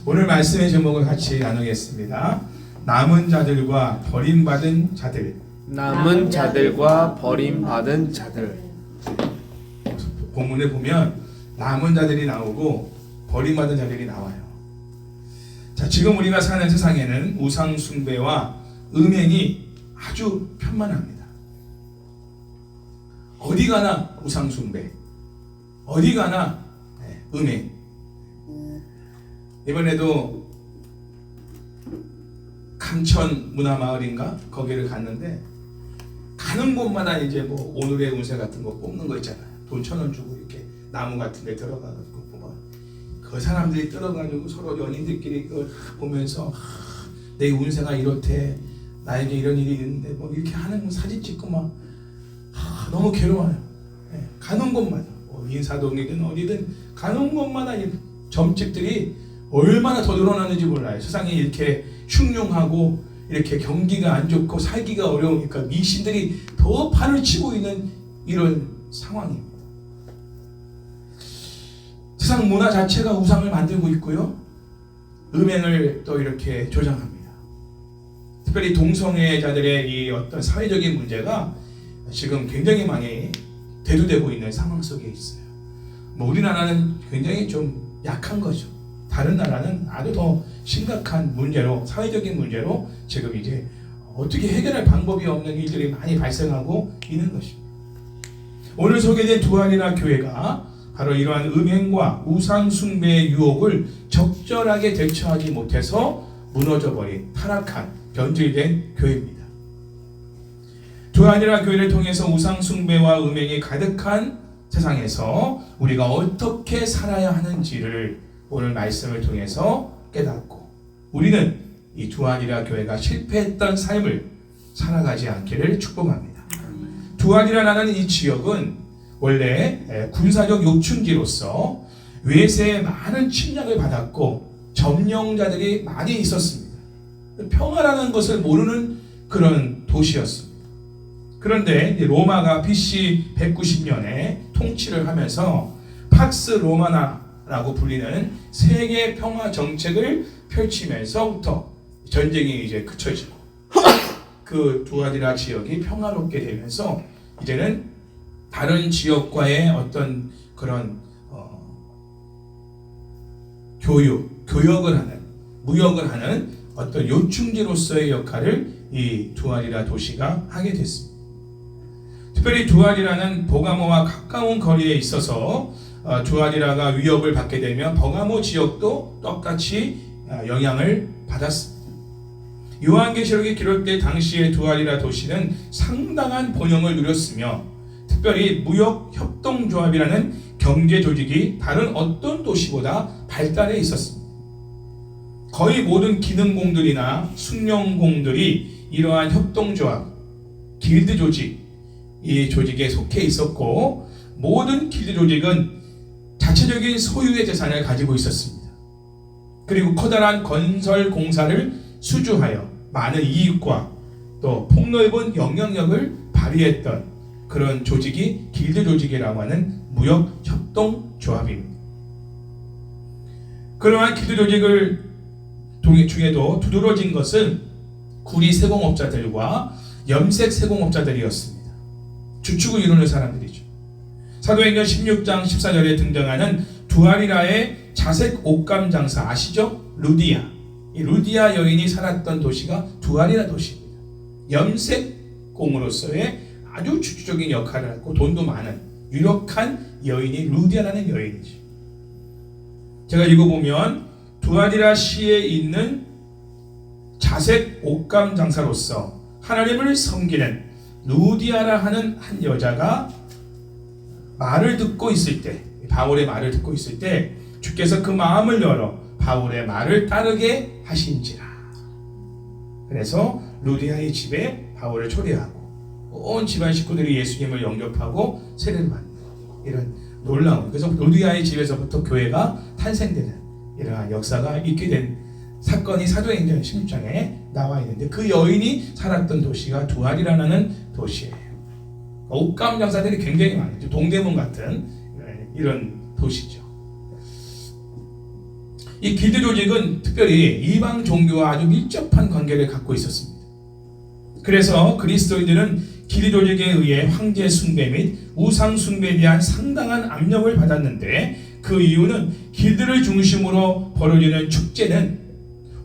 오늘 말씀의 제목을 같이 나누겠습니다. 남은 자들과 버림받은 자들. 남은 자들과 버림받은 자들. 본문에 보면 남은 자들이 나오고 버림받은 자들이 나와요. 자, 지금 우리가 사는 세상에는 우상 숭배와 음행이 아주 편만합니다. 어디 가나 우상 숭배, 어디 가나 음행. 이번에도 감천 문화마을인가 거기를 갔는데, 가는 곳마다 이제 뭐 오늘의 운세 같은 거 뽑는 거 있잖아요. 돈 1,000원 주고 이렇게 나무 같은 데 들어가가지고 보면 그 사람들이 들어가지고 서로 연인들끼리 그걸 보면서 내 운세가 이렇대, 나에게 이런 일이 있는데 뭐 이렇게 하는 거 사진 찍고 막 너무 괴로워요. 가는 곳마다 뭐 인사동이든 어디든 가는 곳마다 이 점집들이 얼마나 더 늘어나는지 몰라요. 세상이 이렇게 흉흉하고 이렇게 경기가 안 좋고 살기가 어려우니까 미신들이 더 판을 치고 있는 이런 상황입니다. 세상 문화 자체가 우상을 만들고 있고요, 음행을 또 이렇게 조장합니다. 특별히 동성애자들의 이 어떤 사회적인 문제가 지금 굉장히 많이 대두되고 있는 상황 속에 있어요. 뭐 우리나라는 굉장히 좀 약한 거죠. 다른 나라는 아주 더 심각한 문제로, 사회적인 문제로 지금 이제 어떻게 해결할 방법이 없는 일들이 많이 발생하고 있는 것입니다. 오늘 소개된 두아리라 교회가 바로 이러한 음행과 우상 숭배의 유혹을 적절하게 대처하지 못해서 무너져버린 타락한 변질된 교회입니다. 두아리라 교회를 통해서 우상 숭배와 음행이 가득한 세상에서 우리가 어떻게 살아야 하는지를 오늘 말씀을 통해서 깨닫고, 우리는 이 두아리라 교회가 실패했던 삶을 살아가지 않기를 축복합니다. 두아리라라는 이 지역은 원래 군사적 요충지로서 외세의 많은 침략을 받았고 점령자들이 많이 있었습니다. 평화라는 것을 모르는 그런 도시였습니다. 그런데 로마가 BC 190년에 통치를 하면서 팍스 로마나라고 불리는 세계 평화 정책을 펼치면서부터 전쟁이 이제 그쳐지고 그 두아리라 지역이 평화롭게 되면서 이제는 다른 지역과의 어떤 그런 교역을 하는, 무역을 하는 어떤 요충지로서의 역할을 이 두아리라 도시가 하게 됐습니다. 특별히 두아리라는 버가모와 가까운 거리에 있어서 두아리라가 위협을 받게 되면 버가모 지역도 똑같이 영향을 받았습니다. 요한계시록에 기록된 당시의 두아리라 도시는 상당한 번영을 누렸으며, 특별히 무역협동조합이라는 경제 조직이 다른 어떤 도시보다 발달해 있었습니다. 거의 모든 기능공들이나 숙련공들이 이러한 협동조합, 길드 조직, 이 조직에 속해 있었고, 모든 길드 조직은 자체적인 소유의 재산을 가지고 있었습니다. 그리고 커다란 건설 공사를 수주하여 많은 이익과 또 폭넓은 영향력을 발휘했던 그런 조직이 길드 조직이라고 하는 무역 협동 조합입니다. 그러한 길드 조직을 중에도 두드러진 것은 구리 세공업자들과 염색 세공업자들이었습니다. 주축을 이루는 사람들이죠. 사도행전 16장 14절에 등장하는 두아리라의 자색 옷감 장사 아시죠? 루디아. 이 루디아 여인이 살았던 도시가 두아리라 도시입니다. 염색공으로서의 아주 주축적인 역할을 하고 돈도 많은 유력한 여인이 루디아라는 여인이죠. 제가 읽어보면 두아리라 시에 있는 자색 옷감 장사로서 하나님을 섬기는 루디아라 하는 한 여자가 말을 듣고 있을 때, 바울의 말을 듣고 있을 때 주께서 그 마음을 열어 바울의 말을 따르게 하신지라. 그래서 루디아의 집에 바울을 초대하고 온 집안 식구들이 예수님을 영접하고 세례를 받는 이런 놀라운, 그래서 루디아의 집에서부터 교회가 탄생되는 이러한 역사가 있게 된 사건이 사도행전 16장에 나와 있는데, 그 여인이 살았던 도시가 두아리라는 도시예요. 옷감 장사들이 굉장히 많죠. 동대문 같은 이런 도시죠. 이 길드 조직은 특별히 이방 종교와 아주 밀접한 관계를 갖고 있었습니다. 그래서 그리스도인들은 길드 조직에 의해 황제 숭배 및 우상 숭배에 대한 상당한 압력을 받았는데, 그 이유는 길드를 중심으로 벌어지는 축제는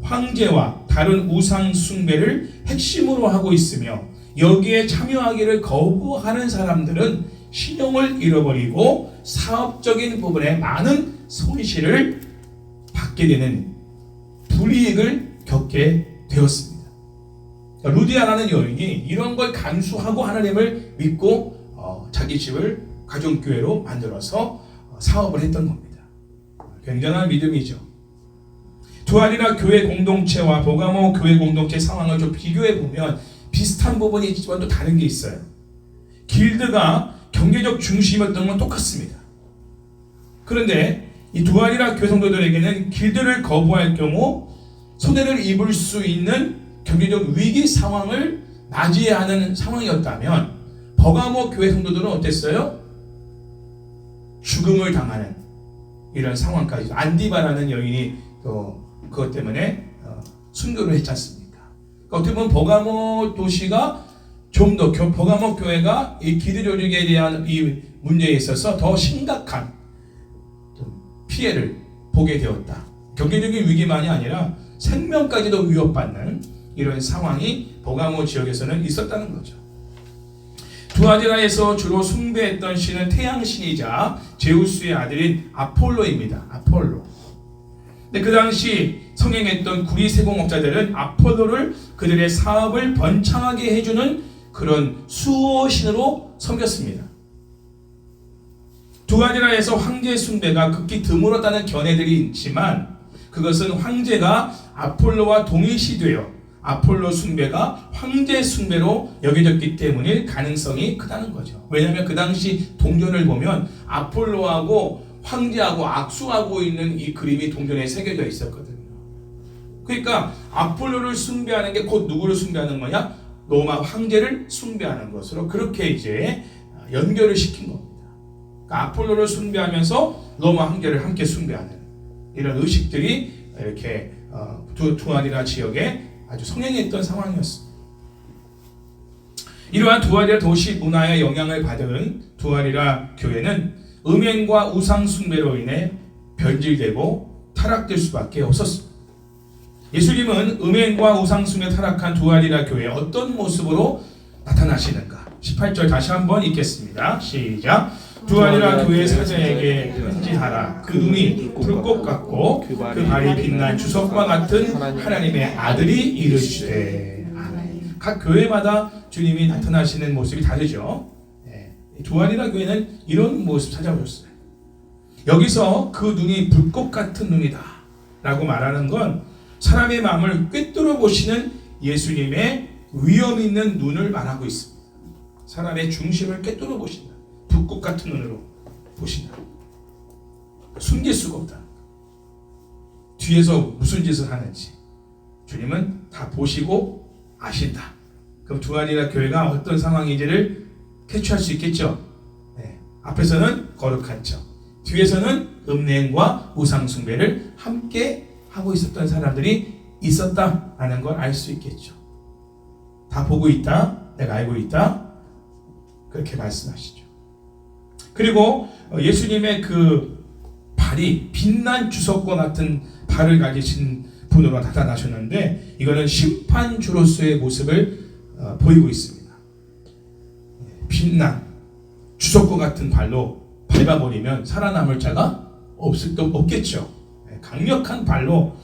황제와 다른 우상 숭배를 핵심으로 하고 있으며, 여기에 참여하기를 거부하는 사람들은 신용을 잃어버리고 사업적인 부분에 많은 손실을 받게 되는 불이익을 겪게 되었습니다. 루디아라는 여인이 이런 걸 감수하고 하나님을 믿고 자기 집을 가정교회로 만들어서 사업을 했던 겁니다. 굉장한 믿음이죠. 두아리라 교회 공동체와 버가모 교회 공동체 상황을 좀 비교해 보면 비슷한 부분이 있지만 또 다른 게 있어요. 길드가 경제적 중심이었던 건 똑같습니다. 그런데 이 두아리라 교회 성도들에게는 길드를 거부할 경우 손해를 입을 수 있는 경제적 위기 상황을 맞이해야 하는 상황이었다면, 버가모 교회 성도들은 어땠어요? 죽음을 당하는 이런 상황까지. 안디바라는 여인이 그것 때문에 순교를 했지 않습니까? 그러니까 어떻게 보면 버가모 도시가 좀 더 버가모 교회가 이 길드 조직에 대한 이 문제에 있어서 더 심각한 피해를 보게 되었다. 경제적인 위기만이 아니라 생명까지도 위협받는 이런 상황이 버가모 지역에서는 있었다는 거죠. 두아디라에서 주로 숭배했던 신은 태양신이자 제우스의 아들인 아폴로입니다. 아폴로. 근데 그 당시 성행했던 구리 세공업자들은 아폴로를 그들의 사업을 번창하게 해주는 그런 수호신으로 섬겼습니다. 두아디라에서 황제 숭배가 극히 드물었다는 견해들이 있지만, 그것은 황제가 아폴로와 동일시되어 아폴로 숭배가 황제 숭배로 여겨졌기 때문일 가능성이 크다는 거죠. 왜냐하면 그 당시 동전을 보면 아폴로하고 황제하고 악수하고 있는 이 그림이 동전에 새겨져 있었거든요. 그러니까 아폴로를 숭배하는 게 곧 누구를 숭배하는 거냐? 로마 황제를 숭배하는 것으로 그렇게 이제 연결을 시킨 겁니다. 그러니까 아폴로를 숭배하면서 로마 황제를 함께 숭배하는 이런 의식들이 이렇게 두아리라 지역에 아주 성행했던 상황이었습니다. 이러한 두아리라 도시 문화의 영향을 받은 두아리라 교회는 음행과 우상 숭배로 인해 변질되고 타락될 수밖에 없었습니다. 예수님은 음행과 우상 숭배에 타락한 두아리라 교회에 어떤 모습으로 나타나시는가? 18절 다시 한번 읽겠습니다. 시작. 두아리라 교회 사자에게 편지하라. 그 눈이 불꽃 같고 그 발이 빛난 주석과 같은 하나님의 아들이 이르시되. 각 교회마다 주님이 나타나시는 모습이 다르죠. 두아리라 교회는 이런 모습 찾아오셨어요. 여기서 그 눈이 불꽃 같은 눈이다 라고 말하는 건 사람의 마음을 꿰뚫어 보시는 예수님의 위엄 있는 눈을 말하고 있습니다. 사람의 중심을 꿰뚫어 보신다. 불꽃 같은 눈으로 보신다. 숨길 수가 없다. 뒤에서 무슨 짓을 하는지 주님은 다 보시고 아신다. 그럼 두아리라 교회가 어떤 상황인지를 캐치할 수 있겠죠. 앞에서는 거룩한 척, 뒤에서는 음행과 우상 숭배를 함께 하고 있었던 사람들이 있었다라는 걸 알 수 있겠죠. 다 보고 있다, 내가 알고 있다, 그렇게 말씀하시죠. 그리고 예수님의 그 발이 빛난 주석과 같은 발을 가지신 분으로 나타나셨는데, 이거는 심판주로서의 모습을 보이고 있습니다. 빛난 주석과 같은 발로 밟아버리면 살아남을 자가 없겠죠. 강력한 발로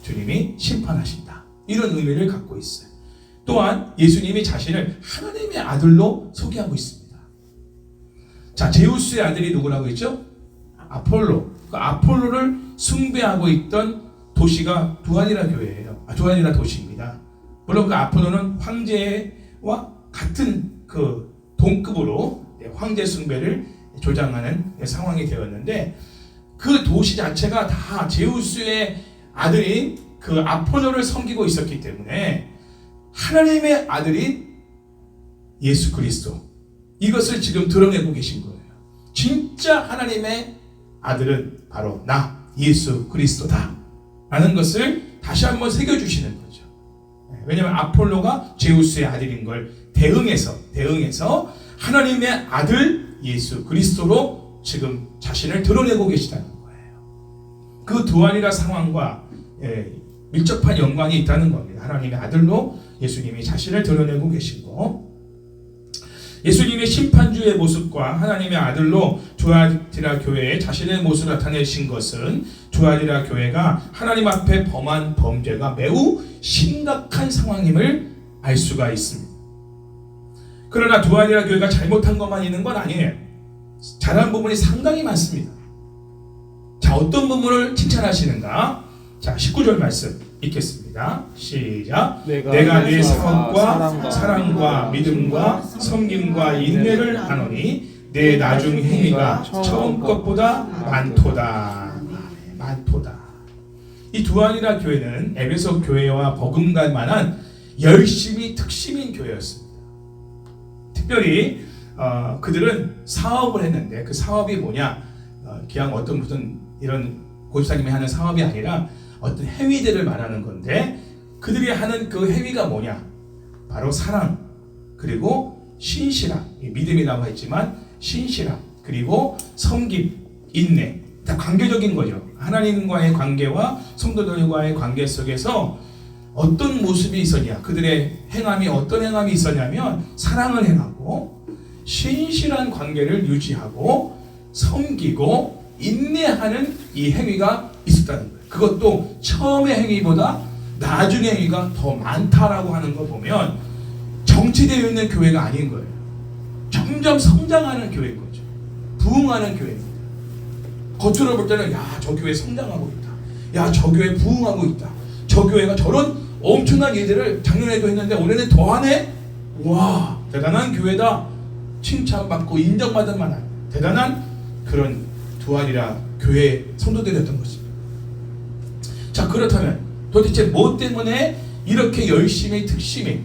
주님이 심판하신다. 이런 의미를 갖고 있어요. 또한 예수님이 자신을 하나님의 아들로 소개하고 있습니다. 자, 제우스의 아들이 누구라고 했죠? 아폴로. 그 아폴로를 숭배하고 있던 도시가 두아리라 교회예요. 두아리라 도시입니다. 물론 그 아폴로는 황제와 같은 그 동급으로 황제 숭배를 조장하는 상황이 되었는데, 그 도시 자체가 다 제우스의 아들인 그 아폴로를 섬기고 있었기 때문에 하나님의 아들인 예수 그리스도, 이것을 지금 드러내고 계신 거예요. 진짜 하나님의 아들은 바로 나 예수 그리스도다 라는 것을 다시 한번 새겨주시는 거죠. 왜냐하면 아폴로가 제우스의 아들인 걸 대응해서 하나님의 아들 예수 그리스도로 지금 자신을 드러내고 계시다는 거예요. 그 두아리라 상황과 밀접한 연관이 있다는 겁니다. 하나님의 아들로 예수님이 자신을 드러내고 계시고, 예수님의 심판주의 모습과 하나님의 아들로 두아디라 교회에 자신의 모습을 나타내신 것은 두아디라 교회가 하나님 앞에 범한 범죄가 매우 심각한 상황임을 알 수가 있습니다. 그러나 두아디라 교회가 잘못한 것만 있는 건 아니에요. 잘한 부분이 상당히 많습니다. 자, 어떤 부분을 칭찬하시는가? 자, 19절 말씀 읽겠습니다. 시작. 내가 네 사업과 사랑과 믿음과 섬김과 인내를 아노니 내 나중 행위가 처음 것보다 많도다. 많도다. 이 두아디라 교회는 에베소 교회와 버금갈 만한 열심히 특심인 교회였습니다. 특별히 그들은 사업을 했는데 그 사업이 뭐냐? 그냥 어떤 무슨 이런 고집사님이 하는 사업이 아니라 어떤 행위들을 말하는 건데, 그들이 하는 그 행위가 뭐냐? 바로 사랑, 그리고 신실함, 믿음이라고 했지만 신실함, 그리고 섬김, 인내, 다 관계적인 거죠. 하나님과의 관계와 성도들과의 관계 속에서 어떤 모습이 있었냐? 그들의 행함이 어떤 행함이 있었냐면 사랑을 행하고 신실한 관계를 유지하고 섬기고 인내하는 이 행위가 있었다는 거예요. 그것도 처음의 행위보다 나중의 행위가 더 많다라고 하는 걸 보면 정체되어 있는 교회가 아닌 거예요. 점점 성장하는 교회인 거죠. 부흥하는 교회입니다. 겉으로 볼 때는 야, 저 교회 성장하고 있다. 야, 저 교회 부흥하고 있다. 저 교회가 저런 엄청난 일들을 작년에도 했는데 올해는 더하네. 와, 대단한 교회다. 칭찬받고 인정받을 만한 대단한 그런 두아리라 교회 성도들이었던 것입니다. 자, 그렇다면 도대체 뭐 때문에 이렇게 열심히 특심히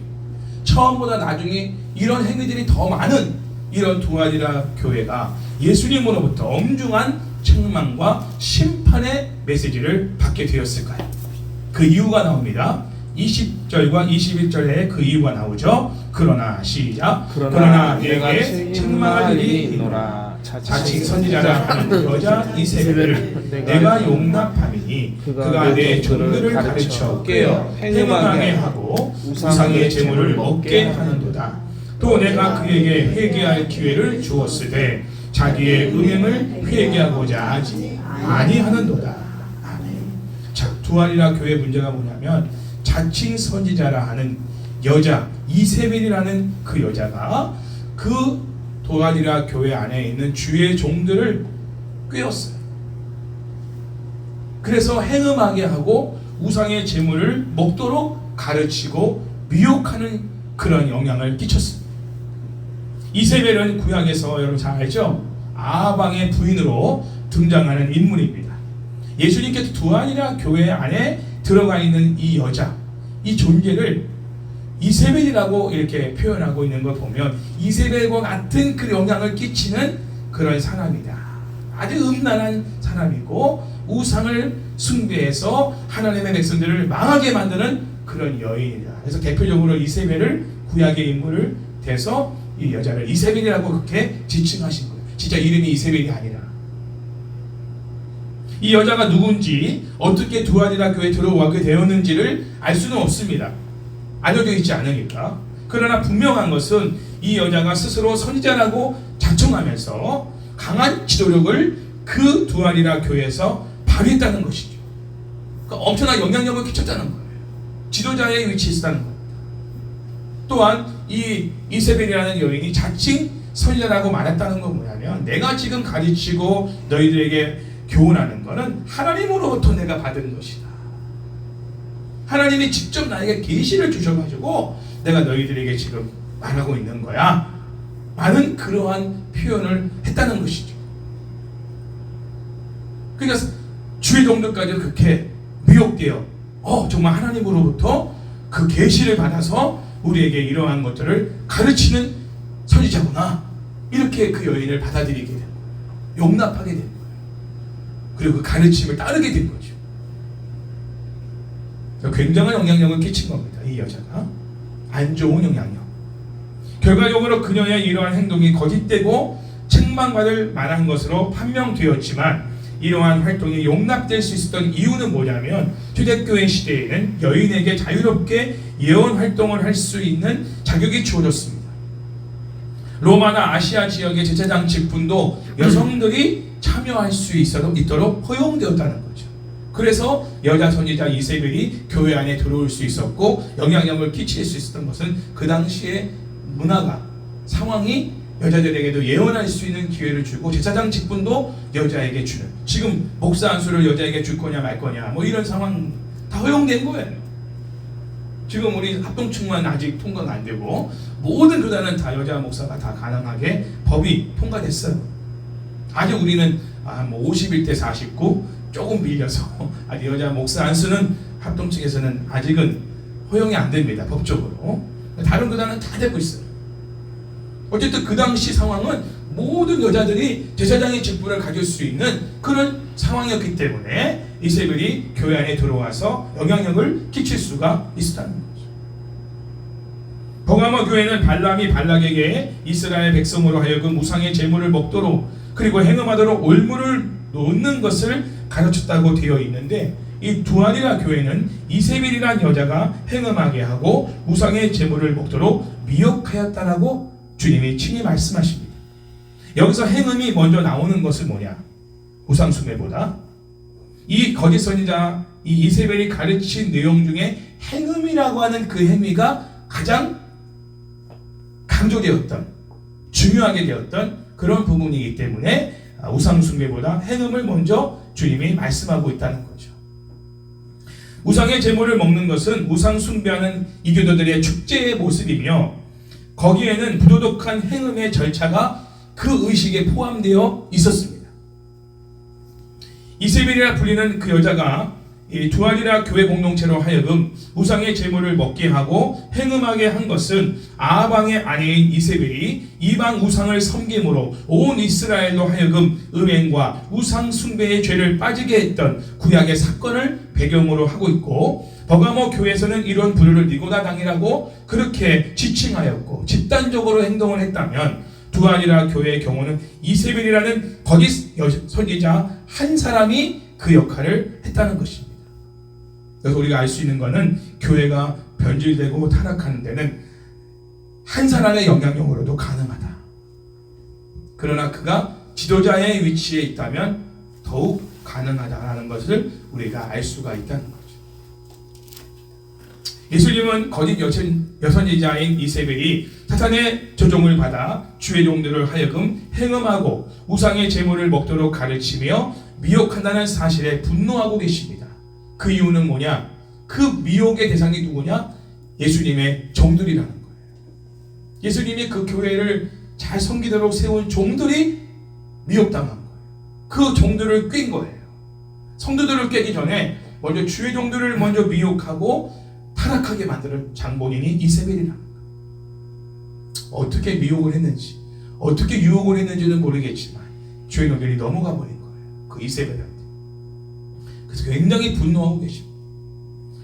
처음보다 나중에 이런 행위들이 더 많은 이런 두아리라 교회가 예수님으로부터 엄중한 책망과 심판의 메시지를 받게 되었을까요? 그 이유가 나옵니다. 20절과 21절에 그 이유가 나오죠. 그러나 시작. 그러나 내게 책망할 일이 있노라. 자칭 선지자라 하는 여자 이세벨을 내가 용납함이니 그가 내 종들을 가르쳐 깨어 행음하게 하고 우상의 제물을 먹게 하는도다. 또 내가 그에게 회개할 기회를 주었으되 자기의 음행을 회개하고자 하지 아니하는도다. 아멘. 자, 두아리라 교회 문제가 뭐냐면 자칭 선지자라 하는 여자 이세벨이라는 그 여자가 그 두아리라 교회 안에 있는 주의 종들을 꿰었어요. 그래서 행음하게 하고 우상의 제물을 먹도록 가르치고 미혹하는 그런 영향을 끼쳤습니다. 이세벨은 구약에서 여러분 잘 알죠? 아방의 부인으로 등장하는 인물입니다. 예수님께서 두아리라 교회 안에 들어가 있는 이 여자, 이 존재를 이세벨이라고 이렇게 표현하고 있는 걸 보면 이세벨과 같은 그 영향을 끼치는 그런 사람이다. 아주 음란한 사람이고 우상을 숭배해서 하나님의 백성들을 망하게 만드는 그런 여인이다. 그래서 대표적으로 이세벨을 구약의 인물을 대서 이 여자를 이세벨이라고 그렇게 지칭하신 거예요. 진짜 이름이 이세벨이 아니라. 이 여자가 누군지 어떻게 두아리라 교회에 들어오게 되었는지를 알 수는 없습니다. 알려져 있지 않으니까. 그러나 분명한 것은 이 여자가 스스로 선지자라고 자청하면서 강한 지도력을 그 두아리라 교회에서 발휘했다는 것이죠. 그러니까 엄청난 영향력을 끼쳤다는 거예요. 지도자의 위치에 있었다는 겁니다. 또한 이 이세벨이라는 여인이 자칭 선지자라고 말했다는 건 뭐냐면 내가 지금 가르치고 너희들에게 교훈하는 것은 하나님으로부터 내가 받은 것이다. 하나님이 직접 나에게 계시를 주셔가지고 내가 너희들에게 지금 말하고 있는 거야. 많은 그러한 표현을 했다는 것이죠. 그러니까 주의 종들까지 그렇게 미혹되어 정말 하나님으로부터 그 계시를 받아서 우리에게 이러한 것들을 가르치는 선지자구나. 이렇게 그 여인을 받아들이게 된 거예요. 용납하게 된 거예요. 그리고 그 가르침을 따르게 된 거죠. 굉장한 영향력을 끼친 겁니다. 이 여자가 안 좋은 영향력. 결과적으로 그녀의 이러한 행동이 거짓되고 책망받을 만한 것으로 판명되었지만 이러한 활동이 용납될 수 있었던 이유는 뭐냐면 초대교회 시대에는 여인에게 자유롭게 예언 활동을 할 수 있는 자격이 주어졌습니다. 로마나 아시아 지역의 제사장 직분도 여성들이 참여할 수 있도록 허용되었다는 거죠. 그래서 여자 선지자 이세벨이 교회 안에 들어올 수 있었고 영향력을 끼칠 수 있었던 것은 그 당시의 문화가, 상황이 여자들에게도 예언할 수 있는 기회를 주고 제사장 직분도 여자에게 주는, 지금 목사 안수를 여자에게 줄 거냐 말 거냐 뭐 이런 상황 다 허용된 거예요. 지금 우리 합동충만 아직 통과가 안 되고 모든 교단은 다 여자 목사가 다 가능하게 법이 통과됐어요. 아직 우리는 뭐 51대 49 조금 밀려서 아직 여자 목사 안수는 합동측에서는 아직은 허용이 안 됩니다. 법적으로. 다른 교단은 다 되고 있어요. 어쨌든 그 당시 상황은 모든 여자들이 제사장의 직분을 가질 수 있는 그런 상황이었기 때문에 이세벨이 교회 안에 들어와서 영향력을 끼칠 수가 있었다는 거죠. 버가모 교회는 발람이 발락에게 이스라엘 백성으로 하여금 우상의 제물을 먹도록 그리고 행음하도록 올무를 놓는 것을 가르쳤다고 되어 있는데, 이 두아리라 교회는 이세벨이라는 여자가 행음하게 하고 우상의 제물을 먹도록 미혹하였다라고 주님이 친히 말씀하십니다. 여기서 행음이 먼저 나오는 것은 뭐냐? 우상 숭배보다 이 거짓 선지자 이 이세벨이 가르친 내용 중에 행음이라고 하는 그 행위가 가장 강조되었던, 중요하게 되었던 그런 부분이기 때문에 우상 숭배보다 행음을 먼저 주님이 말씀하고 있다는 거죠. 우상의 제물을 먹는 것은 우상 숭배하는 이교도들의 축제의 모습이며 거기에는 부도덕한 행음의 절차가 그 의식에 포함되어 있었습니다. 이세벨이라 불리는 그 여자가 이 두아리라 교회 공동체로 하여금 우상의 제물을 먹게 하고 행음하게 한 것은 아방의 아내인 이세벨이 이방 우상을 섬김으로 온 이스라엘로 하여금 음행과 우상 숭배의 죄를 빠지게 했던 구약의 사건을 배경으로 하고 있고, 버가모 교회에서는 이런 부류를 니고다당이라고 그렇게 지칭하였고 집단적으로 행동을 했다면, 두아리라 교회의 경우는 이세벨이라는 거짓 선지자 한 사람이 그 역할을 했다는 것입니다. 그래서 우리가 알 수 있는 것은 교회가 변질되고 타락하는 데는 한 사람의 영향력으로도 가능하다. 그러나 그가 지도자의 위치에 있다면 더욱 가능하다라는 것을 우리가 알 수가 있다는 거죠. 예수님은 거짓 여선지자인 이세벨이 사탄의 조종을 받아 주의 종들을 하여금 행음하고 우상의 제물을 먹도록 가르치며 미혹한다는 사실에 분노하고 계십니다. 그 이유는 뭐냐? 그 미혹의 대상이 누구냐? 예수님의 종들이라는 거예요. 예수님이 그 교회를 잘 섬기도록 세운 종들이 미혹당한 거예요. 그 종들을 꾀인 거예요. 성도들을 깨기 전에 먼저 주의 종들을 먼저 미혹하고 타락하게 만드는 장본인이 이세벨이라는 거예요. 어떻게 미혹을 했는지, 어떻게 유혹을 했는지는 모르겠지만 주의 종들이 넘어가 버린 거예요. 그 이세벨한테. 그래서 굉장히 분노하고 계십니다.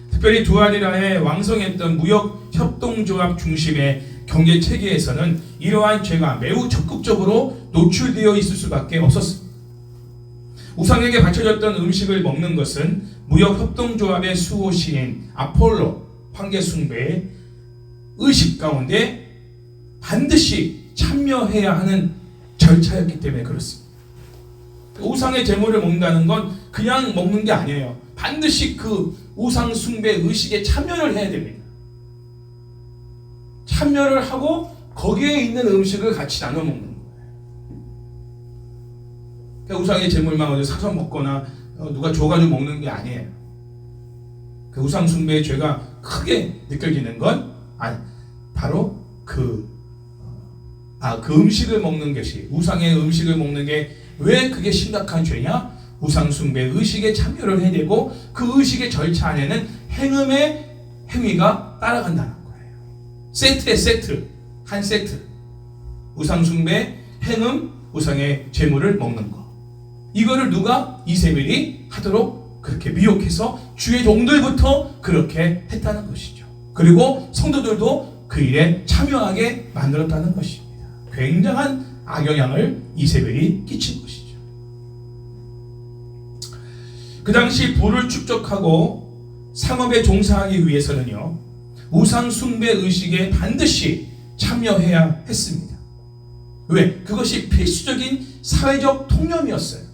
특별히 두아리라의 왕성했던 무역 협동조합 중심의 경제 체계에서는 이러한 죄가 매우 적극적으로 노출되어 있을 수밖에 없었습니다. 우상에게 바쳐졌던 음식을 먹는 것은 무역 협동조합의 수호신인 아폴로 황제 숭배의 의식 가운데 반드시 참여해야 하는 절차였기 때문에 그렇습니다. 우상의 제물을 먹는다는 건 그냥 먹는 게 아니에요. 반드시 그 우상 숭배 의식에 참여를 해야 됩니다. 참여를 하고 거기에 있는 음식을 같이 나눠 먹는 거예요. 그러니까 우상의 제물만 어디 사서 먹거나 누가 줘가지고 먹는 게 아니에요. 그 우상 숭배의 죄가 크게 느껴지는 건 바로 그 음식을 먹는 것이, 우상의 음식을 먹는 게 왜 그게 심각한 죄냐? 우상 숭배 의식에 참여를 해야 되고 그 의식의 절차 안에는 행음의 행위가 따라간다는 거예요. 세트에 세트, 한 세트. 우상 숭배, 행음, 우상의 제물을 먹는 거. 이거를 누가? 이세벨이 하도록 그렇게 미혹해서 주의 종들부터 그렇게 했다는 것이죠. 그리고 성도들도 그 일에 참여하게 만들었다는 것입니다. 굉장한 악영향을 이세벨이 끼친 것이죠. 그 당시 부를 축적하고 상업에 종사하기 위해서는요, 우상 숭배 의식에 반드시 참여해야 했습니다. 왜? 그것이 필수적인 사회적 통념이었어요.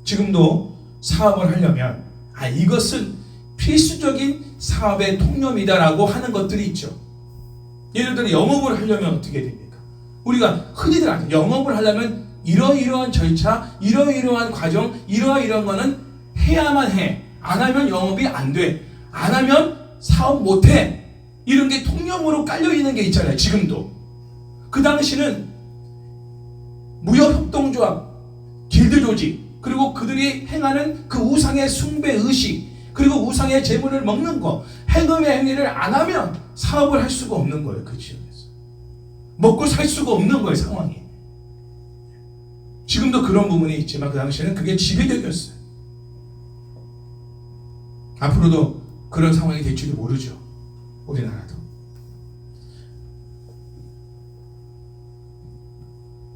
지금도 사업을 하려면 이것은 필수적인 사업의 통념이다라고 하는 것들이 있죠. 예를 들어 영업을 하려면 어떻게 됩니까? 우리가 흔히들 하죠. 영업을 하려면 이러이러한 절차, 이러이러한 과정, 이러이러한 거는 해야만 해. 안 하면 영업이 안 돼. 안 하면 사업 못 해. 이런 게 통념으로 깔려 있는 게 있잖아요. 지금도. 그 당시는 무역협동조합, 길드 조직, 그리고 그들이 행하는 그 우상의 숭배 의식, 그리고 우상의 재물을 먹는 거, 행음의 행위를 안 하면 사업을 할 수가 없는 거예요. 그 지역에서. 먹고 살 수가 없는 거예요. 상황이. 지금도 그런 부분이 있지만 그 당시에는 그게 지배적이었어요. 앞으로도 그런 상황이 될지도 모르죠. 우리나라도.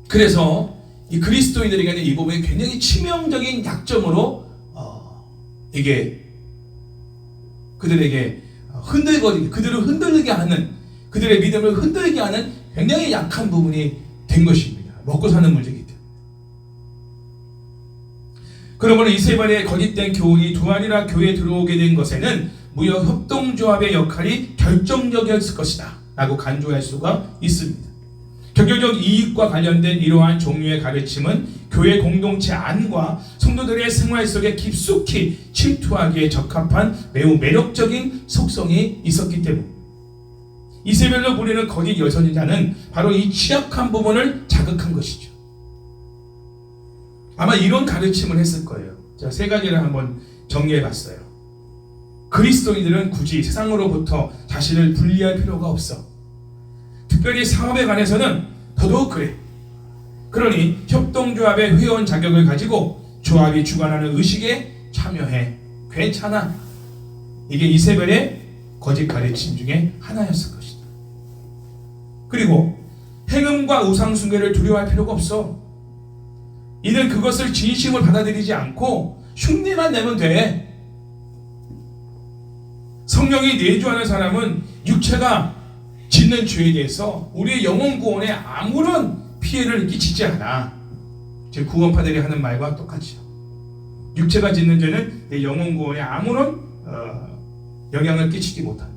그래서 이 그리스도인들에게는 이 부분이 굉장히 치명적인 약점으로 이게 그들에게 그들을 흔들게 하는, 그들의 믿음을 흔들게 하는 굉장히 약한 부분이 된 것입니다. 먹고 사는 문제이기 때문에. 그러므로 이세벨의 거짓된 교훈이 두아리라 교회에 들어오게 된 것에는 무역협동조합의 역할이 결정적이었을 것이다 라고 간주할 수가 있습니다. 경제적 이익과 관련된 이러한 종류의 가르침은 교회 공동체 안과 성도들의 생활 속에 깊숙이 침투하기에 적합한 매우 매력적인 속성이 있었기 때문. 이세벨로 불리는 거짓 여선자는 바로 이 취약한 부분을 자극한 것이죠. 아마 이런 가르침을 했을 거예요. 제가 세 가지를 한번 정리해 봤어요. 그리스도인들은 굳이 세상으로부터 자신을 분리할 필요가 없어. 특별히 사업에 관해서는 더더욱 그래. 그러니 협동조합의 회원 자격을 가지고 조합이 주관하는 의식에 참여해. 괜찮아. 이게 이세벨의 거짓 가르침 중에 하나였을 것이다. 그리고 행음과 우상숭배를 두려워할 필요가 없어. 이는 그것을 진심을 받아들이지 않고 흉내만 내면 돼. 성령이 내주하는 사람은 육체가 짓는 죄에 대해서 우리의 영혼 구원에 아무런 피해를 끼치지 않아. 제 구원파들이 하는 말과 똑같이요. 육체가 짓는 죄는 내 영혼 구원에 아무런 영향을 끼치지 못한다.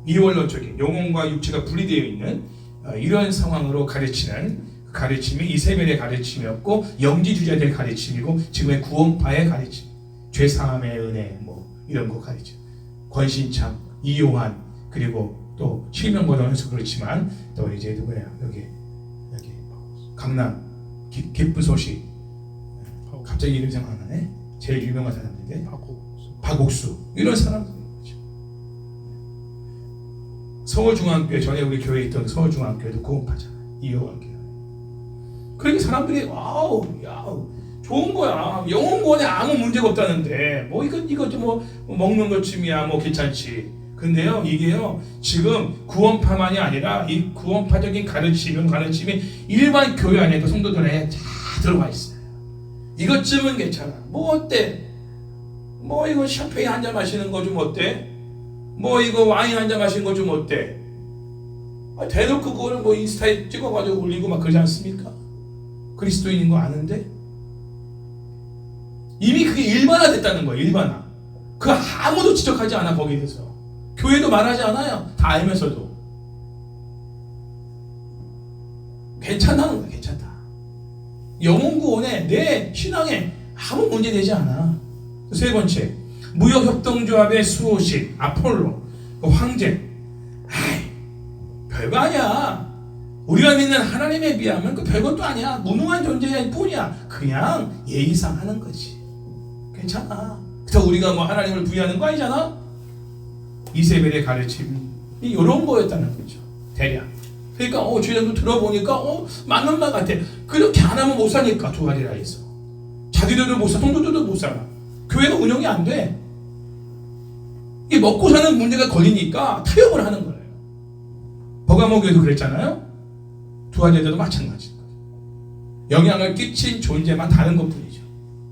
이원론적인 영혼과 육체가 분리되어 있는 이런 상황으로 가르치는 가르침이 이세벨의 가르침이었고 영지주자들의 가르침이고 지금의 구원파의 가르침, 죄사함의 은혜 이런 거 가르침. 권신창, 이요한, 그리고 또 실명보다는 그렇지만 또 이제 누구야 여기 강남 기쁜 소식. 갑자기 이름 생각 안 나네. 제일 유명한 사람인데 박옥수 이런 사람들이죠. 서울중앙교회 전에 우리 교회에 있던 서울중앙교회도 구원파잖아. 이요한 교회. 그러니까 사람들이 와우 좋은 거야. 영혼구원에 아무 문제가 없다는데 이거 좀 먹는 것쯤이야 괜찮지. 근데요 이게요 지금 구원파만이 아니라 이 구원파적인 가르침이 일반 교회 안에도 성도들에 다 들어가 있어요. 이것쯤은 괜찮아. 어때? 이거 샴페인 한 잔 마시는 거 좀 어때? 이거 와인 한 잔 마시는 거 좀 어때? 대놓고 그거를 인스타에 찍어가지고 올리고 막 그러지 않습니까? 그리스도인인 거 아는데 이미 그게 일반화됐다는 거예요. 일반화. 그 아무도 지적하지 않아. 거기에 대해서 교회도 말하지 않아요. 다 알면서도 괜찮다는 거야. 괜찮다. 영혼구원에 내 신앙에 아무 문제 되지 않아. 세 번째, 무역협동조합의 수호신 아폴로 황제. 별거 아니야. 우리가 믿는 하나님에 비하면 그 별것도 아니야. 무능한 존재일 뿐이야. 그냥 예의상 하는 거지. 괜찮아. 그래서 우리가 하나님을 부인하는 거 아니잖아. 이세벨의 가르침이 이런 거였다는 거죠. 대략. 그러니까 주일도 들어보니까 맞는 말 같아. 그렇게 안 하면 못 사니까 두아리라에서. 자기들도 못 살아, 성도들도 못 살아. 교회가 운영이 안 돼. 이 먹고 사는 문제가 걸리니까 타협을 하는 거예요. 버가모교회도 그랬잖아요. 두아디라도 마찬가지입니다. 영향을 끼친 존재만 다른 것뿐이죠.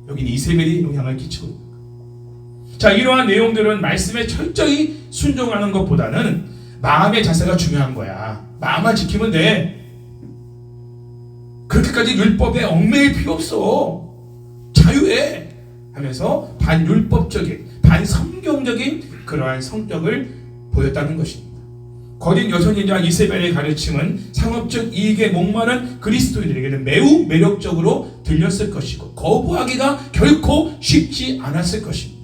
여기는 이세벨이 영향을 끼치고 있는 거예요. 자, 이러한 내용들은 말씀에 철저히 순종하는 것보다는 마음의 자세가 중요한 거야. 마음만 지키면 돼. 그렇게까지 율법에 얽매일 필요 없어. 자유해 하면서 반율법적인, 반성경적인 그러한 성격을 보였다는 것입니다. 거짓 여선이자 이세벨의 가르침은 상업적 이익에 목마른 그리스도인들에게는 매우 매력적으로 들렸을 것이고 거부하기가 결코 쉽지 않았을 것입니다.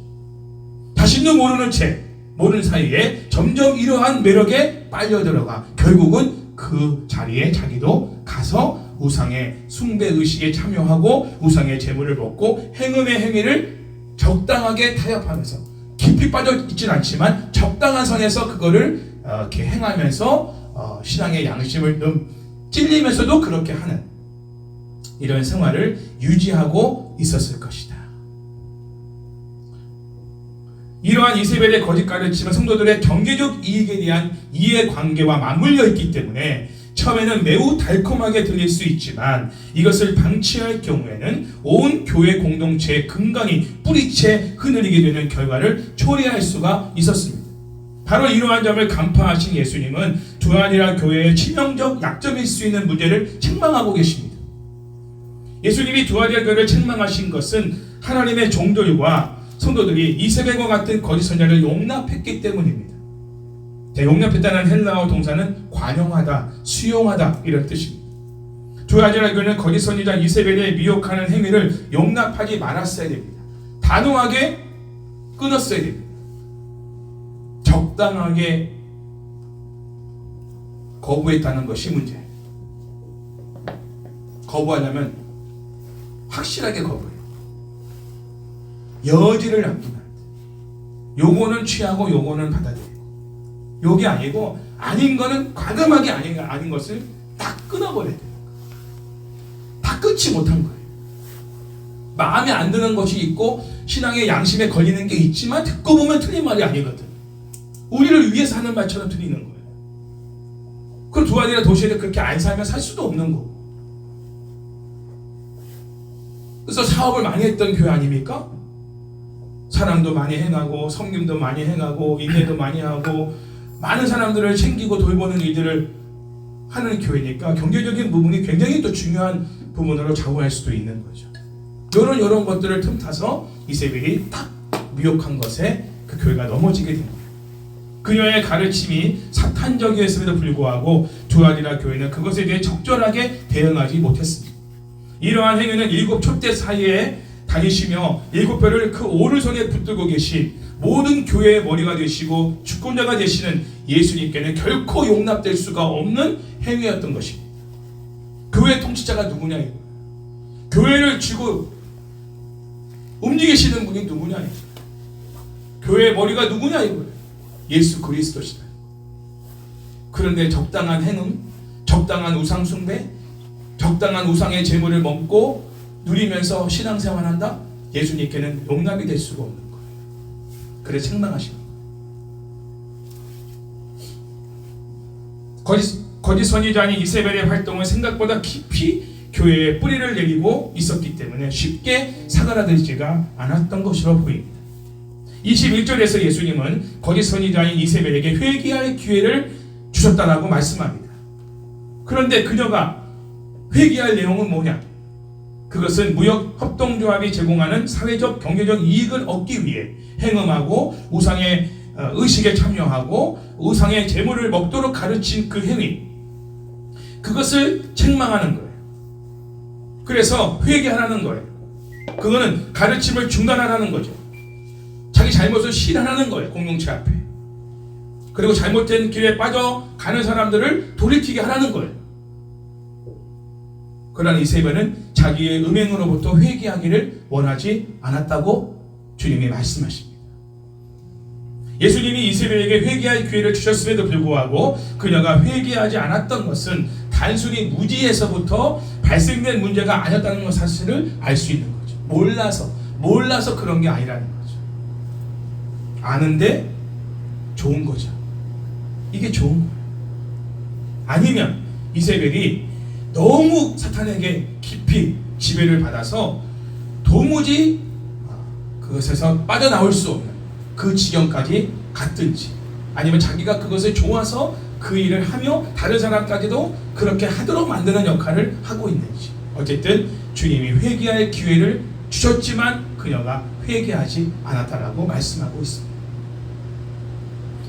자신도 모르는 채 모르는 사이에 점점 이러한 매력에 빨려들어가 결국은 그 자리에 자기도 가서 우상의 숭배의식에 참여하고 우상의 재물을 먹고 행음의 행위를 적당하게 타협하면서 깊이 빠져 있진 않지만 적당한 선에서 그거를 이렇게 행하면서 신앙의 양심을 좀 찔리면서도 그렇게 하는 이런 생활을 유지하고 있었을 것이다. 이러한 이세벨의 거짓 가르침은 성도들의 경제적 이익에 대한 이해관계와 맞물려 있기 때문에 처음에는 매우 달콤하게 들릴 수 있지만 이것을 방치할 경우에는 온 교회 공동체의 근간이 뿌리채 흐느리게 되는 결과를 초래할 수가 있었습니다. 바로 이러한 점을 간파하신 예수님은 두아디라 교회의 치명적 약점일 수 있는 문제를 책망하고 계십니다. 예수님이 두아디라 교회를 책망하신 것은 하나님의 종들과 성도들이 이세벨과 같은 거짓 선자를 용납했기 때문입니다. 용납했다는 헬라어 동사는 관용하다, 수용하다 이런 뜻입니다. 두아디라 교회는 거짓 선지자 이세벨의 미혹하는 행위를 용납하지 말았어야 됩니다. 단호하게 끊었어야 됩니다. 적당하게 거부했다는 것이 문제예요. 거부하려면 확실하게 거부해요. 여지를 남기면 안 돼. 요거는 취하고 요거는 받아들이고 요게 아니고 아닌 거는 과감하게 아닌 것을 딱 끊어버려야 돼요. 다 끊지 못한 거예요. 마음에 안 드는 것이 있고 신앙의 양심에 걸리는 게 있지만 듣고 보면 틀린 말이 아니거든. 우리를 위해서 하는 말처럼 들리는 거예요. 그럼 두아디라 도시에 그렇게 안 살면 살 수도 없는 거고. 그래서 사업을 많이 했던 교회 아닙니까? 사랑도 많이 행하고 섬김도 많이 행하고 인내도 많이 하고 많은 사람들을 챙기고 돌보는 일들을 하는 교회니까 경제적인 부분이 굉장히 또 중요한 부분으로 좌우할 수도 있는 거죠. 이런 것들을 틈타서 이세벨이 딱 미혹한 것에 그 교회가 넘어지게 된 거예요. 그녀의 가르침이 사탄적이었음에도 불구하고 두아디라 교회는 그것에 대해 적절하게 대응하지 못했습니다. 이러한 행위는 7 촛대 사이에 다니시며 7별을 그 오른손에 붙들고 계신 모든 교회의 머리가 되시고 주권자가 되시는 예수님께는 결코 용납될 수가 없는 행위였던 것입니다. 교회 통치자가 누구냐 이거. 교회를 쥐고 움직이시는 분이 누구냐 이거. 교회의 머리가 누구냐 이거. 예수 그리스도시다. 그런데 적당한 행음, 적당한 우상 숭배, 적당한 우상의 재물을 먹고 누리면서 신앙생활한다? 예수님께는 용납이 될 수가 없는 거예요. 그래 책망하시는 거예요. 거짓 선지자인 이세벨의 활동은 생각보다 깊이 교회에 뿌리를 내리고 있었기 때문에 쉽게 사그라들지가 않았던 것으로 보입니다. 21절에서 예수님은 거짓 선지자인 이세벨에게 회개할 기회를 주셨다라고 말씀합니다. 그런데 그녀가 회개할 내용은 뭐냐? 그것은 무역 협동조합이 제공하는 사회적 경제적 이익을 얻기 위해 행음하고 우상의 의식에 참여하고 우상의 재물을 먹도록 가르친 그 행위, 그것을 책망하는 거예요. 그래서 회개하라는 거예요. 그거는 가르침을 중단하라는 거죠. 자기 잘못을 시인하는 거예요. 공동체 앞에. 그리고 잘못된 길에 빠져가는 사람들을 돌이키게 하라는 거예요. 그러나 이세벨은 자기의 음행으로부터 회개하기를 원하지 않았다고 주님이 말씀하십니다. 예수님이 이세벨에게 회개할 기회를 주셨음에도 불구하고 그녀가 회개하지 않았던 것은 단순히 무지에서부터 발생된 문제가 아니었다는 사실을 알 수 있는 거죠. 몰라서 그런 게 아니라는 거죠. 아는데 좋은 거죠. 이게 좋은 거예요. 아니면 이세벨이 너무 사탄에게 깊이 지배를 받아서 도무지 그것에서 빠져나올 수 없는 그 지경까지 갔든지, 아니면 자기가 그것을 좋아서 그 일을 하며 다른 사람까지도 그렇게 하도록 만드는 역할을 하고 있는지, 어쨌든 주님이 회개할 기회를 주셨지만 그녀가 회개하지 않았다라고 말씀하고 있습니다.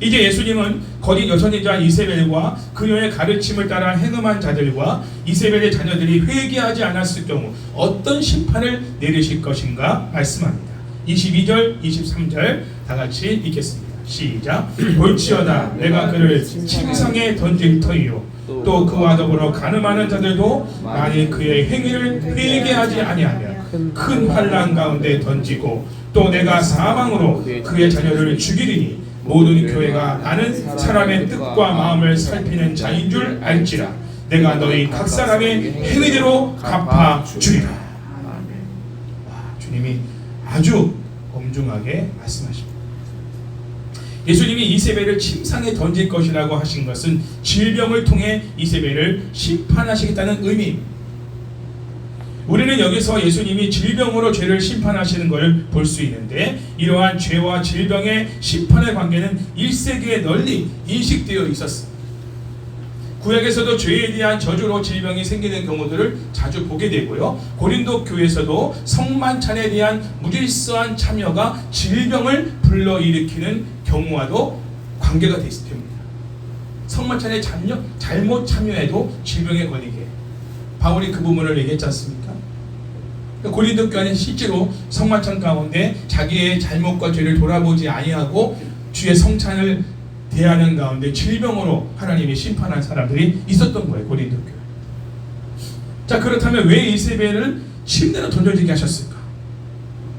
이제 예수님은 거짓 여선이자 이세벨과 그녀의 가르침을 따라 행음한 자들과 이세벨의 자녀들이 회개하지 않았을 경우 어떤 심판을 내리실 것인가 말씀합니다. 22절, 23절 다 같이 읽겠습니다. 시작. 볼지어다 내가 그를 침상에 던질 터이요 또 그와 더불어 간음하는 자들도 만일 그의 행위를 회개하지 아니하면 큰 환난 가운데 던지고 또 내가 사망으로 그의 자녀를 죽이리니 모든 교회가 나는 사람의 뜻과 마음을 살피는 자인 줄 알지라. 내가 너희 각 사람의 행위대로 갚아 주리라. 주님이 아주 엄중하게 말씀하십니다. 예수님이 이세벨을 침상에 던질 것이라고 하신 것은 질병을 통해 이세벨을 심판하시겠다는 의미입니다. 우리는 여기서 예수님이 질병으로 죄를 심판하시는 것을 볼 수 있는데, 이러한 죄와 질병의 심판의 관계는 1세기에 널리 인식되어 있었습니다. 구약에서도 죄에 대한 저주로 질병이 생기는 경우들을 자주 보게 되고요. 고린도 교회에서도 성만찬에 대한 무질서한 참여가 질병을 불러일으키는 경우와도 관계가 됩니다. 성만찬에 잘못 참여해도 질병에 걸리게 바울이 그 부분을 얘기했지 않습니까? 고린도 교회는 실제로 성만찬 가운데 자기의 잘못과 죄를 돌아보지 아니하고 주의 성찬을 대하는 가운데 질병으로 하나님이 심판한 사람들이 있었던 거예요. 고린도 교회. 자, 그렇다면 왜 이세벨을 침대로 던져지게 하셨을까?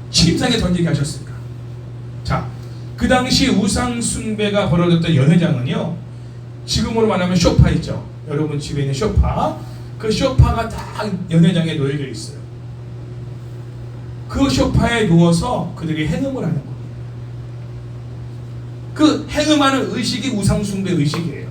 침상에 던지게 하셨을까? 자, 그 당시 우상 숭배가 벌어졌던 연회장은요, 지금으로 말하면 소파 있죠. 여러분 집에 있는 소파, 그 소파가 다 연회장에 놓여져 있어요. 그 소파에 누워서 그들이 행음을 하는 거예요. 그 행음하는 의식이 우상숭배 의식이에요.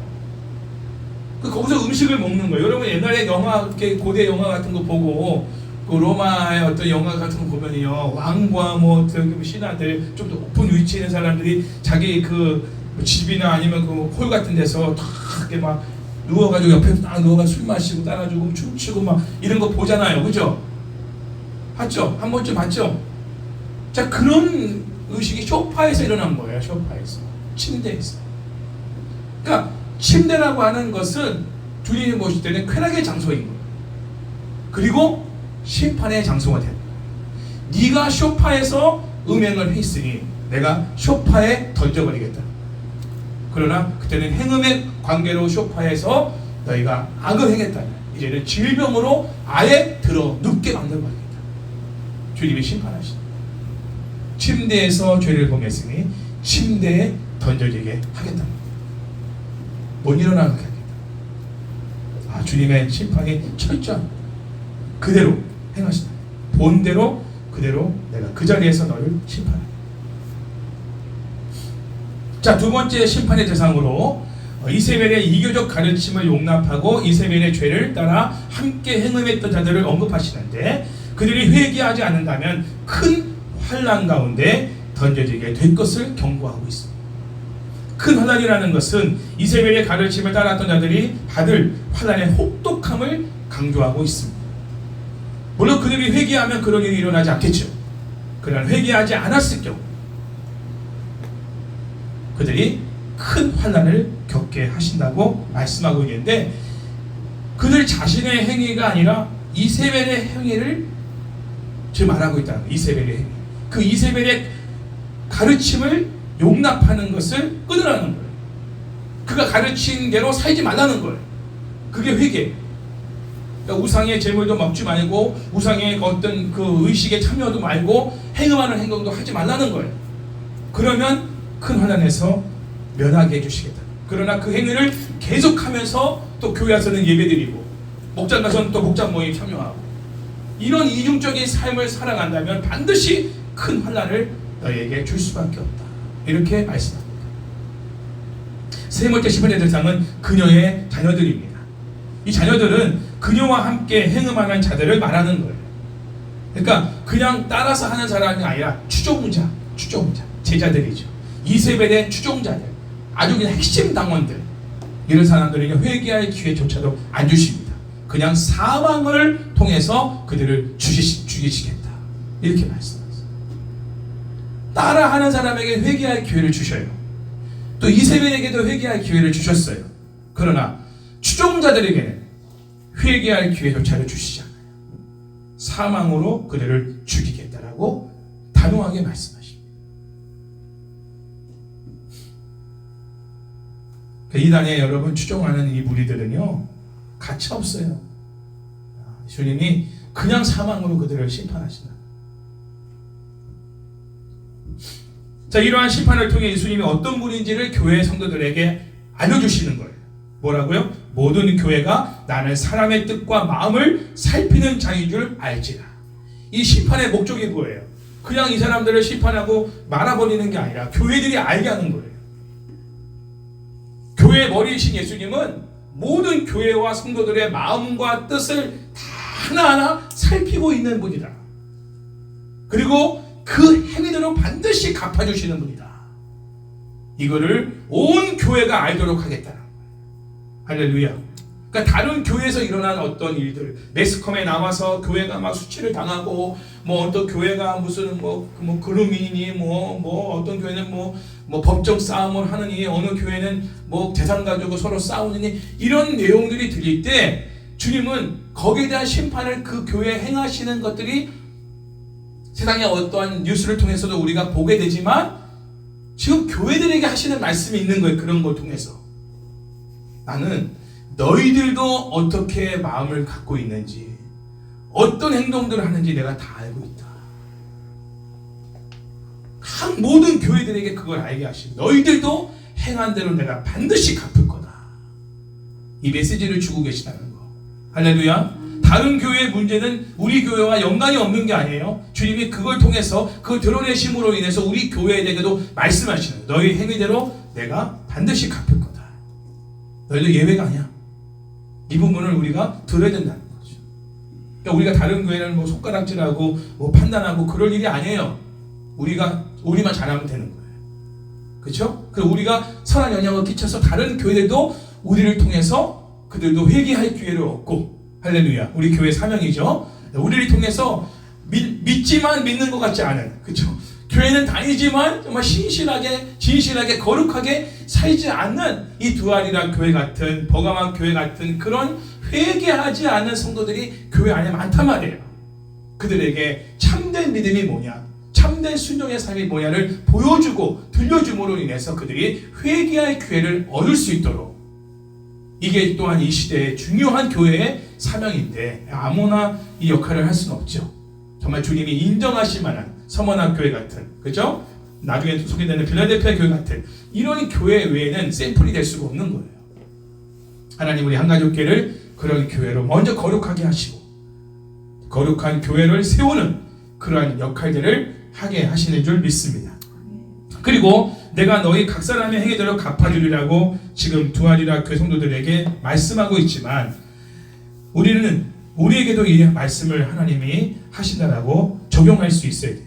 거기서 음식을 먹는 거예요. 여러분 옛날에 영화, 고대 영화 같은 거 보고 그 로마의 어떤 영화 같은 거 보면요, 왕과 뭐 신하들 좀 더 높은 위치에 있는 사람들이 자기 그 집이나 아니면 그 홀 같은 데서 다 이렇게 막 누워가지고 옆에 딱 누워가지고 술 마시고 따라주고 춤추고 막 이런 거 보잖아요, 그죠? 봤죠? 한 번쯤 봤죠? 자, 그런 의식이 소파에서 일어난 거예요. 소파에서, 침대에서. 그러니까 침대라고 하는 것은 주님이 보실 때는 쾌락의 장소인 거예요. 그리고 심판의 장소가 됩니다. 네가 소파에서 음행을 했으니 내가 소파에 던져버리겠다. 그러나 그때는 행음의 관계로 소파에서 너희가 악을 행했다. 이제는 질병으로 아예 들어 눕게 만들어버리겠다. 주님이 심판하시다. 침대에서 죄를 범했으니 침대에 던져지게 하겠다. 못 일어나게 하겠다. 주님의 심판이 철저한 그대로 행하시다. 본대로 그대로 내가 그 자리에서 너를 심판하겠다. 자, 두 번째 심판의 대상으로 이세벨의 이교적 가르침을 용납하고 이세벨의 죄를 따라 함께 행음했던 자들을 언급하시는데, 그들이 회개하지 않는다면 큰 환난 가운데 던져지게 될 것을 경고하고 있습니다. 큰 환난이라는 것은 이세벨의 가르침을 따랐던 자들이 받을 환난의 혹독함을 강조하고 있습니다. 물론 그들이 회개하면 그런 일이 일어나지 않겠죠. 그러나 회개하지 않았을 경우 그들이 큰 환난을 겪게 하신다고 말씀하고 있는데, 그들 자신의 행위가 아니라 이세벨의 행위를 지금 말하고 있다는 거예요. 이세벨의 행위. 그 이세벨의 가르침을 용납하는 것을 끊으라는 거예요. 그가 가르친 대로 살지 말라는 거예요. 그게 회개. 그러니까 우상의 제물도 먹지 말고 우상의 어떤 그 의식에 참여도 말고 행음하는 행동도 하지 말라는 거예요. 그러면 큰 환난에서 면하게 해주시겠다. 그러나 그 행위를 계속하면서 또 교회 와서는 예배드리고 목장 가서는 또 목장 모임 참여하고 이런 이중적인 삶을 살아간다면 반드시 큰 환난을 너에게 줄 수밖에 없다. 이렇게 말씀합니다. 세 번째 시편의 대상은 그녀의 자녀들입니다. 이 자녀들은 그녀와 함께 행음하는 자들을 말하는 거예요. 그러니까 그냥 따라서 하는 사람이 아니라 추종자, 제자들이죠. 이세벨의 추종자들, 아주 그냥 핵심 당원들, 이런 사람들에게 회개할 기회조차도 안 주십니다. 그냥 사망을 통해서 그들을 죽이시겠다. 이렇게 말씀하세요. 따라하는 사람에게 회개할 기회를 주셔요. 또 이세벨에게도 회개할 기회를 주셨어요. 그러나 추종자들에게는 회개할 기회조차도 주시지 않아요. 사망으로 그들을 죽이겠다라고 단호하게 말씀하십니다. 이 단에 여러분 추종하는 이 무리들은요, 가치 없어요. 주님이 그냥 사망으로 그들을 심판하신다. 자, 이러한 심판을 통해 예수님이 어떤 분인지를 교회 성도들에게 알려주시는 거예요. 뭐라고요? 모든 교회가 나는 사람의 뜻과 마음을 살피는 자인 줄 알지라. 이 심판의 목적이 뭐예요? 그냥 이 사람들을 심판하고 말아버리는 게 아니라 교회들이 알게 하는 거예요. 교회의 머리이신 예수님은 모든 교회와 성도들의 마음과 뜻을 다 하나하나 살피고 있는 분이다. 그리고 그 행위대로 반드시 갚아주시는 분이다. 이거를 온 교회가 알도록 하겠다. 할렐루야. 그러니까 다른 교회에서 일어난 어떤 일들, 매스컴에 나와서 교회가 막 수치를 당하고, 뭐 어떤 교회가 무슨 뭐 그루민이니 뭐 어떤 교회는 뭐 법정 싸움을 하느니, 어느 교회는 뭐 재산 가지고 서로 싸우느니, 이런 내용들이 들릴 때 주님은 거기에 대한 심판을 그 교회에 행하시는 것들이 세상의 어떠한 뉴스를 통해서도 우리가 보게 되지만 지금 교회들에게 하시는 말씀이 있는 거예요. 그런 걸 통해서 나는 너희들도 어떻게 마음을 갖고 있는지, 어떤 행동들을 하는지 내가 다 알고 있다. 각 모든 교회들에게 그걸 알게 하시고, 너희들도 행한 대로 내가 반드시 갚을 거다. 이 메시지를 주고 계시다는 거. 할렐루야. 다른 교회의 문제는 우리 교회와 연관이 없는 게 아니에요. 주님이 그걸 통해서, 그걸 드러내심으로 인해서 우리 교회에게도 말씀하시는 거예요. 너희 행위대로 내가 반드시 갚을 거다. 너희도 예외가 아니야. 이 부분을 우리가 들어야 된다는 거죠. 그러니까 우리가 다른 교회는 뭐 손가락질하고 뭐 판단하고 그럴 일이 아니에요. 우리만 잘하면 되는 거예요. 그렇죠? 그리고 우리가 선한 영향을 끼쳐서 다른 교회들도 우리를 통해서 그들도 회개할 기회를 얻고, 할렐루야. 우리 교회 사명이죠. 우리를 통해서 믿지만 믿는 것 같지 않은, 그렇죠? 교회는 다니지만 정말 진실하게 거룩하게 살지 않는 이 두아리라 교회 같은, 버가만 교회 같은 그런 회개하지 않는 성도들이 교회 안에 많단 말이에요. 그들에게 참된 믿음이 뭐냐, 참된 순종의 삶이 뭐냐를 보여주고 들려줌으로 인해서 그들이 회개할 기회를 얻을 수 있도록, 이게 또한 이 시대의 중요한 교회의 사명인데 아무나 이 역할을 할 수는 없죠. 정말 주님이 인정하실 만한 서머나 교회 같은, 그죠? 나중에 소개되는 필라델피아 교회 같은 이런 교회 외에는 샘플이 될 수가 없는 거예요. 하나님 우리 한가족교회를 그런 교회로 먼저 거룩하게 하시고 거룩한 교회를 세우는 그러한 역할들을 하게 하시는 줄 믿습니다. 그리고 내가 너희 각 사람의 행위대로 갚아주리라고 지금 두아리라 교회 성도들에게 말씀하고 있지만, 우리에게도 이 말씀을 하나님이 하신다라고 적용할 수 있어야 돼요.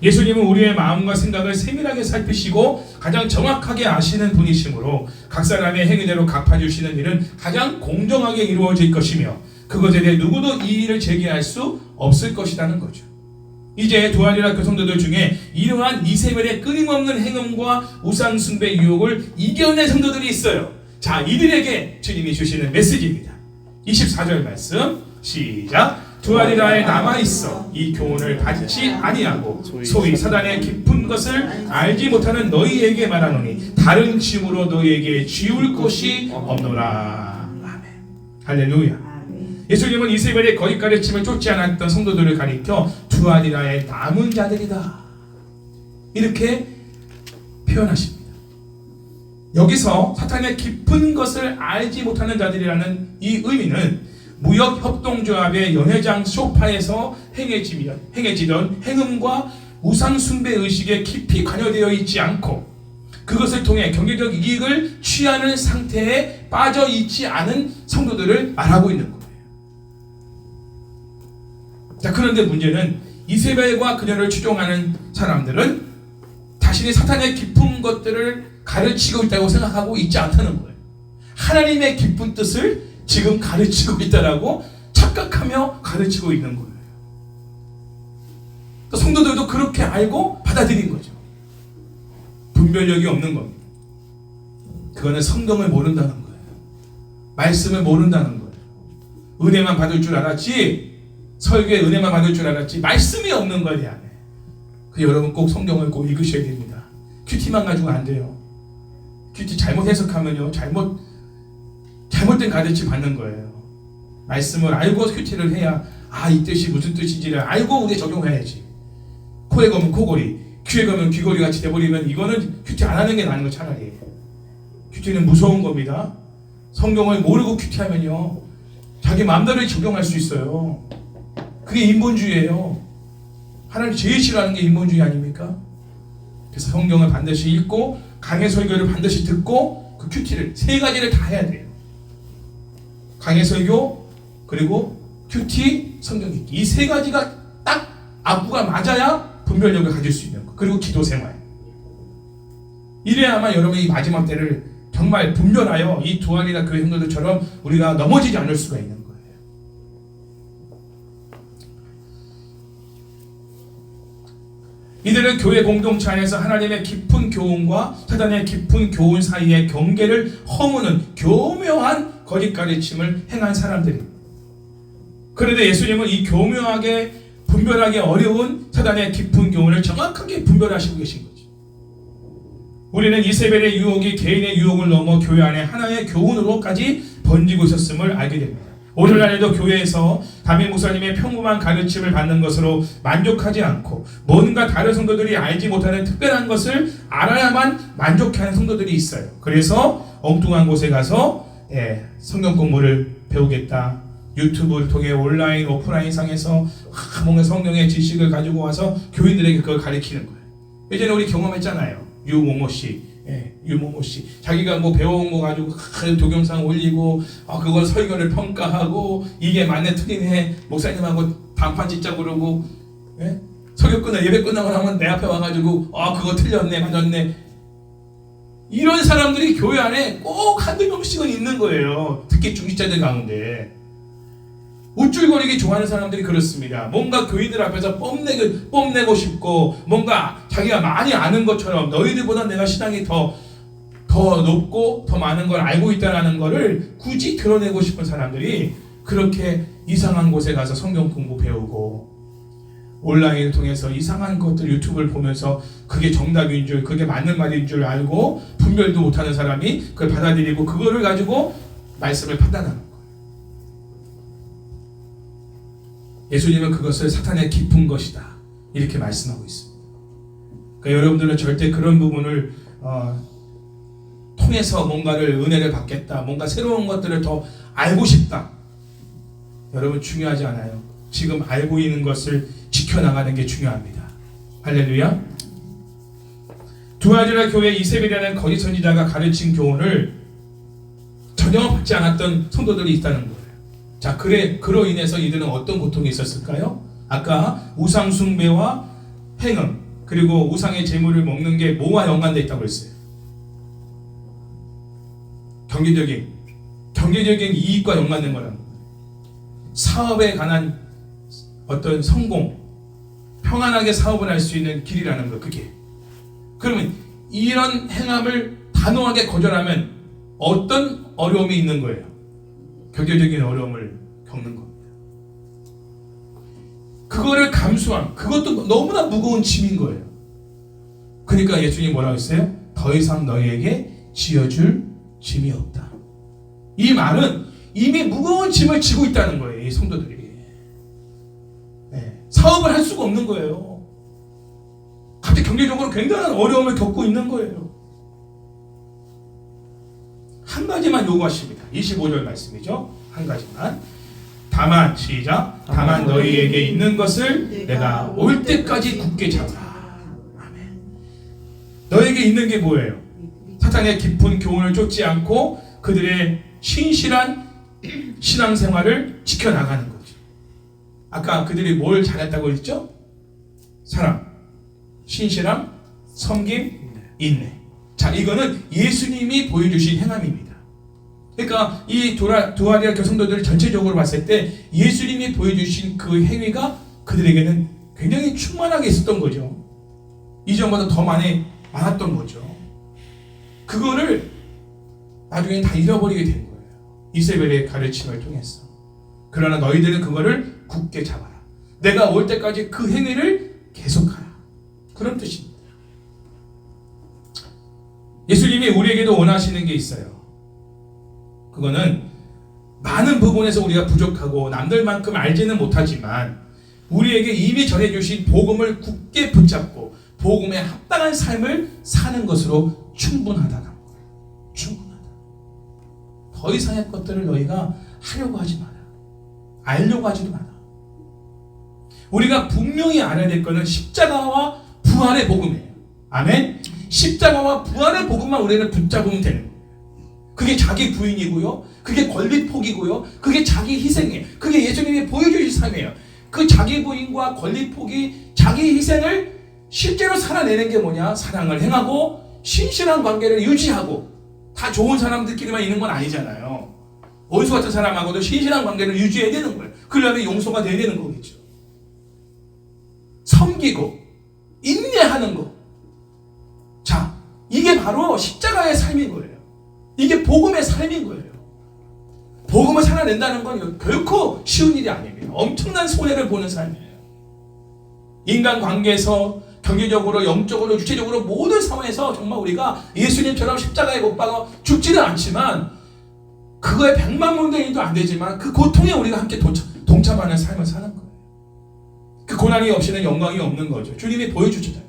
예수님은 우리의 마음과 생각을 세밀하게 살피시고 가장 정확하게 아시는 분이시므로 각 사람의 행위대로 갚아주시는 일은 가장 공정하게 이루어질 것이며 그것에 대해 누구도 이의를 제기할 수 없을 것이라는 거죠. 이제 두아리라 교성도들 중에 이러한 이세벨의 끊임없는 행음과 우상 숭배 유혹을 이겨낸 성도들이 있어요. 자, 이들에게 주님이 주시는 메시지입니다. 24절 말씀 시작. 두아리라에 남아있어 이 교훈을 받지 아니하고 소위 사단의 깊은 것을 알지 못하는 너희에게 말하노니 다른 짐으로 너희에게 지울 것이 없노라. 아멘. 할렐루야. 예수님은 이세벨의 거짓 가르침을 쫓지 않았던 성도들을 가리켜 두아리라의 남은 자들이다, 이렇게 표현하십니다. 여기서 사탄의 깊은 것을 알지 못하는 자들이라는 이 의미는 무역협동조합의 연회장 소파에서 행해지던 행음과 우상숭배의식에 깊이 관여되어 있지 않고 그것을 통해 경제적 이익을 취하는 상태에 빠져 있지 않은 성도들을 말하고 있는 거예요. 자, 그런데 문제는 이세벨과 그녀를 추종하는 사람들은 자신이 사탄의 깊은 것들을 가르치고 있다고 생각하고 있지 않다는 거예요. 하나님의 깊은 뜻을 지금 가르치고 있다라고 착각하며 가르치고 있는 거예요. 또 성도들도 그렇게 알고 받아들인 거죠. 분별력이 없는 겁니다. 그거는 성경을 모른다는 거예요. 말씀을 모른다는 거예요. 은혜만 받을 줄 알았지, 설교에 은혜만 받을 줄 알았지 말씀이 없는 거에 대한. 그 여러분 꼭 성경을 꼭 읽으셔야 됩니다. 큐티만 가지고 안 돼요. 큐티 잘못 해석하면요, 잘못된 가르침 받는 거예요. 말씀을 알고 큐티를 해야 이 뜻이 무슨 뜻인지를 알고 우리 적용해야지. 코에 거면 코골이, 귀에 거면 귀걸이 같이 돼버리면 이거는 큐티 안 하는 게 나은 거 차라리. 큐티는 무서운 겁니다. 성경을 모르고 큐티하면요, 자기 마음대로 적용할 수 있어요. 그게 인본주의예요. 하나님 제일 싫어하는 게 인본주의 아닙니까? 그래서 성경을 반드시 읽고 강해 설교를 반드시 듣고 그 큐티를 세 가지를 다 해야 돼요. 강해 설교, 그리고 큐티, 성경 읽기. 이 세 가지가 딱 앞구가 맞아야 분별력을 가질 수 있는 거. 그리고 기도 생활. 이래야만 여러분이 이 마지막 때를 정말 분별하여 이 두아리나 교회 성도들처럼 우리가 넘어지지 않을 수가 있는 거예요. 이들은 교회 공동체 안에서 하나님의 깊은 교훈과 사단의 깊은 교훈 사이의 경계를 허무는 교묘한 거짓 가르침을 행한 사람들입니다. 그런데 예수님은 이 교묘하게 분별하기 어려운 사단의 깊은 교훈을 정확하게 분별하시고 계신 거죠. 우리는 이세벨의 유혹이 개인의 유혹을 넘어 교회 안에 하나의 교훈으로까지 번지고 있었음을 알게 됩니다. 오늘날에도 교회에서 담임 목사님의 평범한 가르침을 받는 것으로 만족하지 않고 뭔가 다른 성도들이 알지 못하는 특별한 것을 알아야만 만족해하는 성도들이 있어요. 그래서 엉뚱한 곳에 가서 성경 공부를 배우겠다. 유튜브를 통해 온라인, 오프라인 상에서 뭔가 성경의 지식을 가지고 와서 교인들에게 그걸 가르치는 거예요. 예전에 우리 경험했잖아요. 유모모 씨 자기가 뭐 배워온 거 가지고 동영상 올리고 그걸 설교를 평가하고 이게 맞네 틀리네 목사님하고 단판 짓자 그러고 설교 끝나 예배 끝나고 나면 내 앞에 와가지고 그거 틀렸네 맞았네. 이런 사람들이 교회 안에 꼭 한두 명씩은 있는 거예요. 특히 중직자들 가운데 우쭐거리기 좋아하는 사람들이 그렇습니다. 뭔가 교인들 앞에서 뽐내고 싶고 뭔가 자기가 많이 아는 것처럼 너희들보다 내가 신앙이 더 높고 더 많은 걸 알고 있다는 것을 굳이 드러내고 싶은 사람들이 그렇게 이상한 곳에 가서 성경 공부 배우고 온라인을 통해서 이상한 것들 유튜브를 보면서 그게 정답인 줄 그게 맞는 말인 줄 알고 분별도 못하는 사람이 그걸 받아들이고 그거를 가지고 말씀을 판단하는 거예요. 예수님은 그것을 사탄의 깊은 것이다 이렇게 말씀하고 있습니다. 그러니까 여러분들은 절대 그런 부분을 통해서 뭔가를 은혜를 받겠다 뭔가 새로운 것들을 더 알고 싶다 여러분 중요하지 않아요. 지금 알고 있는 것을 지켜나가는 게 중요합니다. 할렐루야. 두아디라 교회 이세벨이라는 거짓 선지자가 가르친 교훈을 전혀 받지 않았던 성도들이 있다는 거예요. 자, 그로 인해서 이들은 어떤 고통이 있었을까요? 아까 우상 숭배와 행음 그리고 우상의 제물을 먹는 게 뭐와 연관되어 있다고 했어요? 경제적인 이익과 연관된 거라는 거예요. 사업에 관한 어떤 성공, 평안하게 사업을 할 수 있는 길이라는 거 그게. 그러면 이런 행함을 단호하게 거절하면 어떤 어려움이 있는 거예요? 경제적인 어려움을 겪는 겁니다. 그거를 감수한 그것도 너무나 무거운 짐인 거예요. 그러니까 예수님이 뭐라고 했어요? 더 이상 너희에게 지어줄 짐이 없다. 이 말은 이미 무거운 짐을 지고 있다는 거예요. 이 성도들이. 사업을 할 수가 없는 거예요. 갑자기 경제적으로 굉장한 어려움을 겪고 있는 거예요. 한 가지만 요구하십니다. 25절 말씀이죠. 한 가지만. 다만 시작. 다만 너희에게 있는 것을 내가 올 때까지 굳게 잡으라. 아멘. 너에게 있는 게 뭐예요? 사탄의 깊은 교훈을 쫓지 않고 그들의 신실한 신앙생활을 지켜나가는 거죠. 아까 그들이 뭘 잘했다고 했죠? 사랑, 신실함, 섬김, 인내. 자, 이거는 예수님이 보여주신 행함입니다. 그러니까 이 두아리아 교성도들을 전체적으로 봤을 때 예수님이 보여주신 그 행위가 그들에게는 굉장히 충만하게 있었던 거죠. 이전보다 더 많았던 거죠. 그거를 나중에 다 잃어버리게 된 거예요. 이세벨의 가르침을 통해서. 그러나 너희들은 그거를 굳게 잡아라. 내가 올 때까지 그 행위를 계속하라. 그런 뜻입니다. 예수님이 우리에게도 원하시는 게 있어요. 그거는 많은 부분에서 우리가 부족하고 남들만큼 알지는 못하지만 우리에게 이미 전해주신 복음을 굳게 붙잡고 복음에 합당한 삶을 사는 것으로 충분하다는 거예요. 충분하다. 더 이상의 것들을 너희가 하려고 하지 마라. 알려고 하지도 마라. 우리가 분명히 알아야 될 것은 십자가와 부활의 복음이에요. 아멘. 십자가와 부활의 복음만 우리는 붙잡으면 되는 거예요. 그게 자기 부인이고요. 그게 권리폭이고요. 그게 자기 희생이에요. 그게 예수님이 보여주신 삶이에요. 그 자기 부인과 권리폭이 자기 희생을 실제로 살아내는 게 뭐냐? 사랑을 행하고 신실한 관계를 유지하고. 다 좋은 사람들끼리만 있는 건 아니잖아요. 원수 같은 사람하고도 신실한 관계를 유지해야 되는 거예요. 그러려면 용서가 돼야 되는 거겠죠. 섬기고 인내하는 거. 자, 이게 바로 십자가의 삶인 거예요. 이게 복음의 삶인 거예요. 복음을 살아낸다는 건 결코 쉬운 일이 아닙니다. 엄청난 손해를 보는 삶이에요. 인간관계에서 경제적으로, 영적으로, 육체적으로 모든 상황에서 정말 우리가 예수님처럼 십자가에 못 박아 죽지는 않지만 그거에 100만 분도 안 되지만 그 고통에 우리가 함께 동참하는 삶을 사는 거예요. 그 고난이 없이는 영광이 없는 거죠. 주님이 보여주잖아요.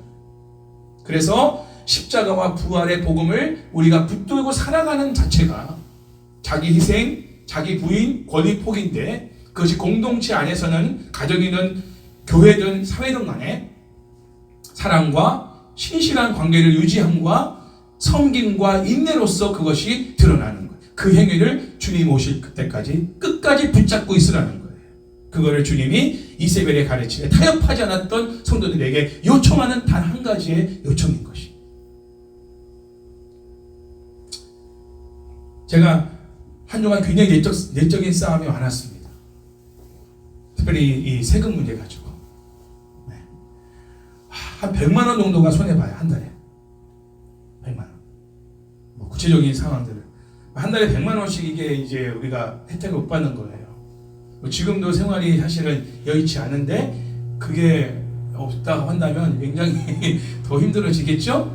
그래서 십자가와 부활의 복음을 우리가 붙들고 살아가는 자체가 자기 희생, 자기 부인, 권위폭인데 그것이 공동체 안에서는 가정이든 교회든 사회든 간에 사랑과 신실한 관계를 유지함과 섬김과 인내로서 그것이 드러나는 거예요. 그 행위를 주님 오실 그때까지 끝까지 붙잡고 있으라는 거예요. 그거를 주님이 이세벨의 가르침에 타협하지 않았던 성도들에게 요청하는 단 한 가지의 요청인 것이. 제가 한동안 굉장히 내적인 싸움이 많았습니다. 특별히 이 세금 문제 가지고. 네. 한 100만 원 정도가 손해봐요. 한 달에. 100만 원. 뭐 구체적인 상황들을. 한 달에 100만 원씩 이게 이제 우리가 혜택을 못 받는 거예요. 뭐 지금도 생활이 사실은 여의치 않은데 그게 없다고 한다면 굉장히 더 힘들어지겠죠?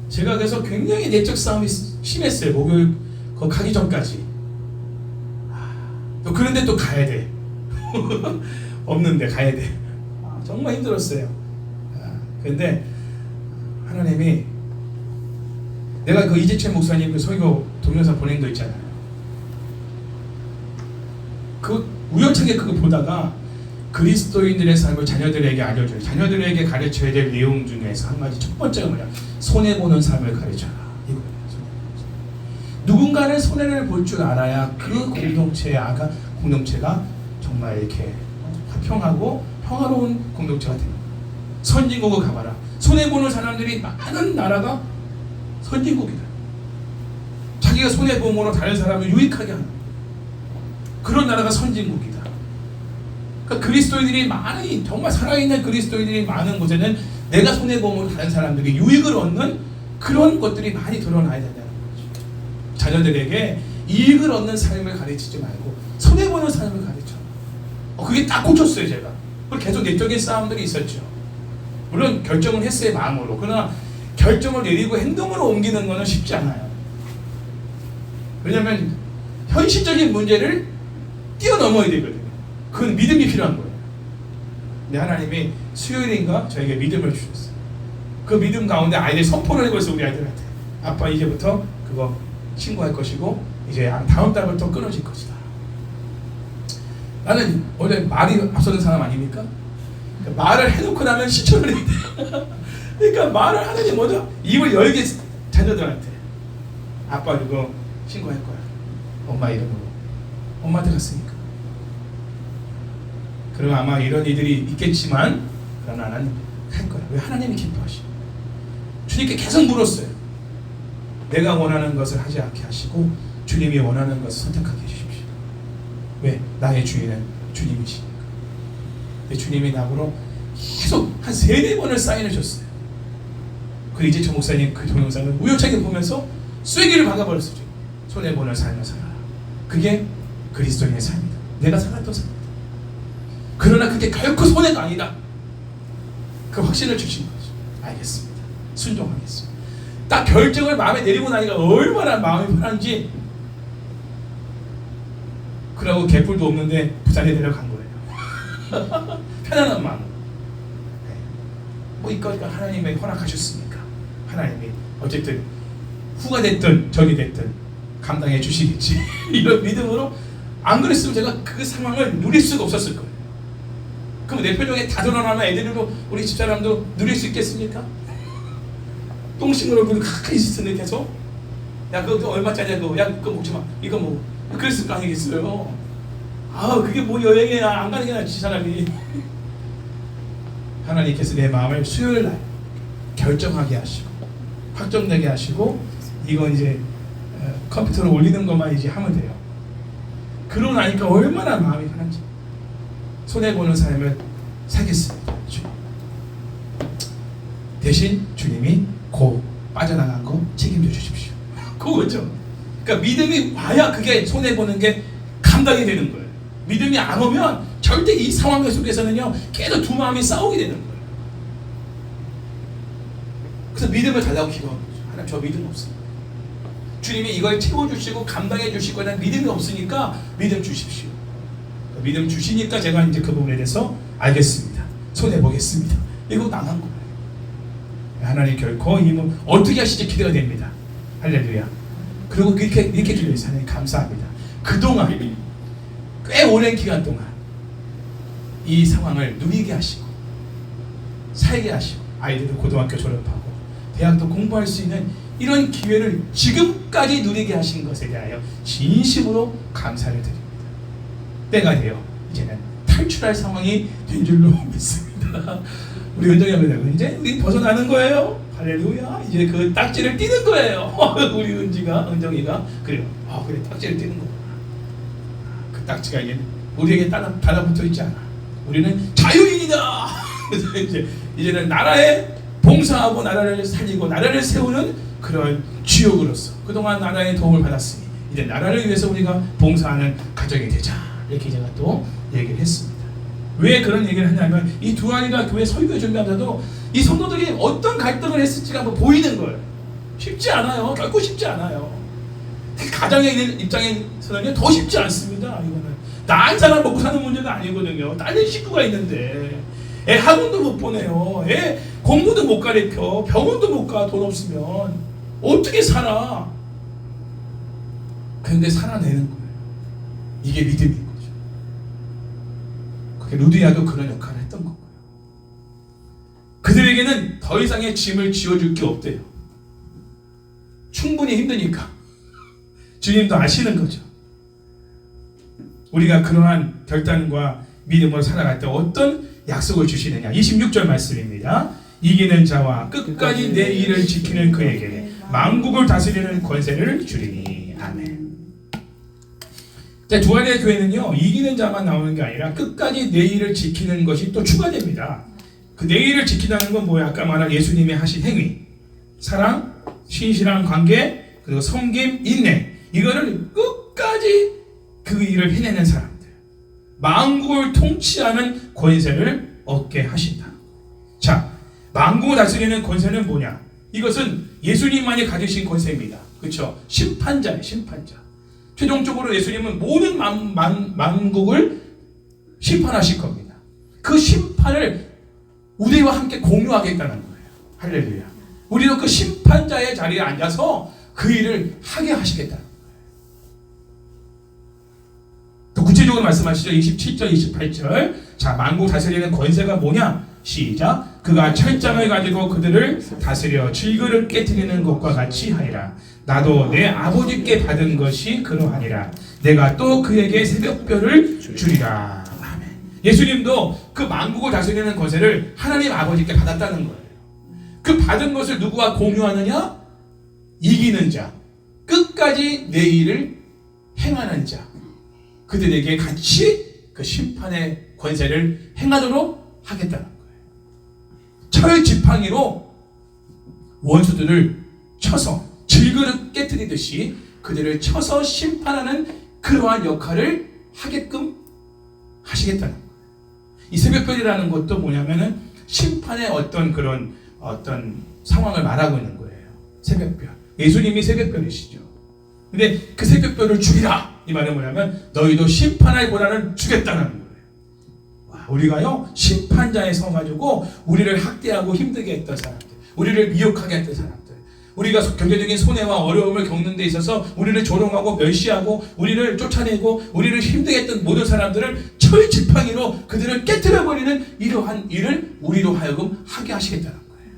제가 그래서 굉장히 내적 싸움이 심했어요. 목요일 거 가기 전까지. 또 그런데 또 가야 돼. 없는데 가야 돼. 정말 힘들었어요. 그런데 하나님이 내가 그 이재철 목사님 그 설교 동영상 보낸 거 있잖아요. 그 우연찮게 그거 보다가 그리스도인들의 삶을 자녀들에게 알려줘요. 자녀들에게 가르쳐야 될 내용 중에서 한 가지 첫 번째가 뭐냐? 손해보는 삶을 가르쳐라. 이거예요. 누군가는 손해를 볼 줄 알아야 그 공동체가 정말 이렇게 화평하고 평화로운 공동체가 됩니다. 선진국을 가봐라. 손해보는 사람들이 많은 나라가 선진국이다. 자기가 손해보므로 다른 사람을 유익하게 하는 그런 나라가 선진국이다. 그러니까 그리스도인들이 많이 정말 살아있는 그리스도인들이 많은 곳에는 내가 손해보므로 다른 사람들이 유익을 얻는 그런 것들이 많이 드러나야 된다는 거죠. 자녀들에게 이익을 얻는 삶을 가르치지 말고 손해보는 삶을 가르쳐. 그게 딱 꽂혔어요. 제가. 계속 내적인 싸움들이 있었죠. 물론 결정을 했어요. 마음으로. 그러나 결정을 내리고 행동으로 옮기는 것은 쉽지 않아요. 왜냐하면 현실적인 문제를 뛰어넘어야 되거든요. 그건 믿음이 필요한 거예요. 근데 하나님이 수요일인가 저에게 믿음을 주셨어요. 그 믿음 가운데 아이들 선포를 해버렸어요. 우리 아이들한테. 아빠 이제부터 그거 신고할 것이고 이제 다음 달부터 끊어질 것이다. 나는 원래 말이 앞서는 사람 아닙니까? 그러니까 말을 해놓고 나면 실천을 해야 돼. 그러니까 말을 하느니 먼저 입을 열게 자녀들한테 아빠 이거 신고할 거야. 엄마 이름으로. 엄마한테 갔으니까. 그럼 아마 이런 일들이 있겠지만 그러나 나는 할 거야. 왜? 하나님이 기뻐하시고 주님께 계속 물었어요. 내가 원하는 것을 하지 않게 하시고 주님이 원하는 것을 선택하게 해주십시오. 왜? 나의 주인은 주님이시니까. 근데 주님이 나보러 계속 한 3-4번을 사인을 줬어요. 그 이제 저 목사님 그 동영상을 우연찮게 보면서 쐐기를 박아버렸어요. 손해보는 삶을 살아라. 그게 그리스도인의 삶이다. 내가 살았던 삶이다. 그러나 그게 결코 손해가 아니다. 그 확신을 주신 거죠. 알겠습니다. 순종하겠습니다. 딱 결정을 마음에 내리고 나니까 얼마나 마음이 편한지. 그러고 개뿔도 없는데 부산에 내려간 거예요. 편안한 마음. 뭐 이거니까 하나님이 허락하셨으니까 하나님이 어쨌든 후가 됐든 전이 됐든 감당해 주시겠지. 이런 믿음으로 안 그랬으면 제가 그 상황을 누릴 수가 없었을 거예요. 그럼 내 표정에 다 드러나면 애들도 우리 집사람도 누릴 수 있겠습니까? 똥심으로 가까이 있었는데 계속 야 그거 얼마짜리야 그거 야 그거 먹지 마 이거 먹어 그랬을 거 아니겠어요? 아 그게 뭐 여행이야 안 가는 게 낫지 사람이. 하나님께서 내 마음을 수요일 날 결정하게 하시고 확정되게 하시고 이건 이제 컴퓨터로 올리는 것만 이제 하면 돼요. 그러고 나니까 얼마나 마음이 편한지. 손해보는 삶을 살겠습니다. 대신 주님이 고 빠져나간 거 책임져 주십시오. 그거죠. 그러니까 믿음이 와야 그게 손해보는 게 감당이 되는 거예요. 믿음이 안 오면 절대 이 상황 속에서는요 계속 두 마음이 싸우게 되는 거예요. 그래서 믿음을 달라고 기도하는 거죠. 하나님 저 믿음 없습니다. 주님이 이걸 채워주시고 감당해 주실 거라는 믿음이 없으니까 믿음 주십시오. 믿음 주시니까 제가 이제 그 부분에 대해서 알겠습니다. 손해보겠습니다. 이거 나간 거예요. 하나님 결코 이는 어떻게 하실지 기대가 됩니다. 할렐루야. 그리고 이렇게 기도해서 하나님 감사합니다. 그동안 꽤 오랜 기간 동안 이 상황을 누리게 하시고 살게 하시고 아이들도 고등학교 졸업하고 대학도 공부할 수 있는 이런 기회를 지금까지 누리게 하신 것에 대하여 진심으로 감사를 드립니다. 때가 되어 이제는 탈출할 상황이 된 줄로 믿습니다. 우리 은정이 하면 이제 우리 벗어나는 거예요. 할렐루야. 이제 그 딱지를 띄는 거예요. 우리 은정이가 그래요. 그래 딱지를 띄는 거구나. 그 딱지가 이제 우리에게 달라붙어 있지 않아. 우리는 자유인이다. 그래서 이제는 나라에 봉사하고 나라를 살리고 나라를 세우는 그런 주역으로서 그동안 나라의 도움을 받았으니 이제 나라를 위해서 우리가 봉사하는 가정이 되자. 이렇게 제가 또 얘기를 했습니다. 왜 그런 얘기를 하냐면 이 두아리라 교회 설교 준비하면서도 이 성도들이 어떤 갈등을 했을지가 뭐 보이는 거예요. 쉽지 않아요. 결코 쉽지 않아요. 가정에 있는 입장에서는 더 쉽지 않습니다. 이거는 나 한 사람 먹고 사는 문제가 아니거든요. 딸린 식구가 있는데 애 학원도 못 보내요. 애 공부도 못 가르쳐. 병원도 못 가. 돈 없으면 어떻게 살아? 근데 살아내는 거예요. 이게 믿음인 거죠. 그게 루디아도 그런 역할을 했던 거고요. 그들에게는 더 이상의 짐을 지어줄 게 없대요. 충분히 힘드니까. 주님도 아시는 거죠. 우리가 그러한 결단과 믿음으로 살아갈 때 어떤 약속을 주시느냐. 26절 말씀입니다. 이기는 자와 끝까지 내 일을 지키는 그에게 만국을 다스리는 권세를 주리니. 아멘. 두아리라 교회는요 이기는 자만 나오는 게 아니라 끝까지 내 일을 지키는 것이 또 추가됩니다. 그 내 일을 지킨다는 건 뭐야? 아까 말한 예수님이 하신 행위, 사랑, 신실한 관계, 그리고 섬김, 인내, 이거를 끝까지 그 일을 해내는 사람들, 만국을 통치하는 권세를 얻게 하신다. 자, 만국을 다스리는 권세는 뭐냐? 이것은 예수님만이 가지신 권세입니다. 그렇죠? 심판자예요. 심판자. 최종적으로 예수님은 모든 만국을 심판하실 겁니다. 그 심판을 우리와 함께 공유하겠다는 거예요. 할렐루야. 우리도 그 심판자의 자리에 앉아서 그 일을 하게 하시겠다는 거예요. 또 구체적으로 구체적으로 말씀하시죠. 27절 28절. 자, 만국 다스리는 권세가 뭐냐? 시작. 그가 철장을 가지고 그들을 다스려 질그릇 깨뜨리는 것과 같이 하리라. 나도 내 아버지께 받은 것이 그러하니라. 내가 또 그에게 새벽별을 주리라. 아멘. 예수님도 그 만국을 다스리는 권세를 하나님 아버지께 받았다는 거예요. 그 받은 것을 누구와 공유하느냐? 이기는 자, 끝까지 내 일을 행하는 자, 그들에게 같이 그 심판의 권세를 행하도록 하겠다는 거예요. 철 지팡이로 원수들을 쳐서 질그릇 깨뜨리듯이 그들을 쳐서 심판하는 그러한 역할을 하게끔 하시겠다는 거예요. 이 새벽별이라는 것도 뭐냐면은 심판의 어떤 상황을 말하고 있는 거예요. 새벽별. 예수님이 새벽별이시죠. 근데 그 새벽별을 죽이라. 이 말은 뭐냐면 너희도 심판할 권한을 주겠다는 거예요. 와, 우리가요 심판자에 서가지고 우리를 학대하고 힘들게 했던 사람들, 우리를 미혹하게 했던 사람들, 우리가 경제적인 손해와 어려움을 겪는 데 있어서 우리를 조롱하고 멸시하고 우리를 쫓아내고 우리를 힘들게 했던 모든 사람들을 철 지팡이로 그들을 깨트려버리는 이러한 일을 우리로 하여금 하게 하시겠다는 거예요.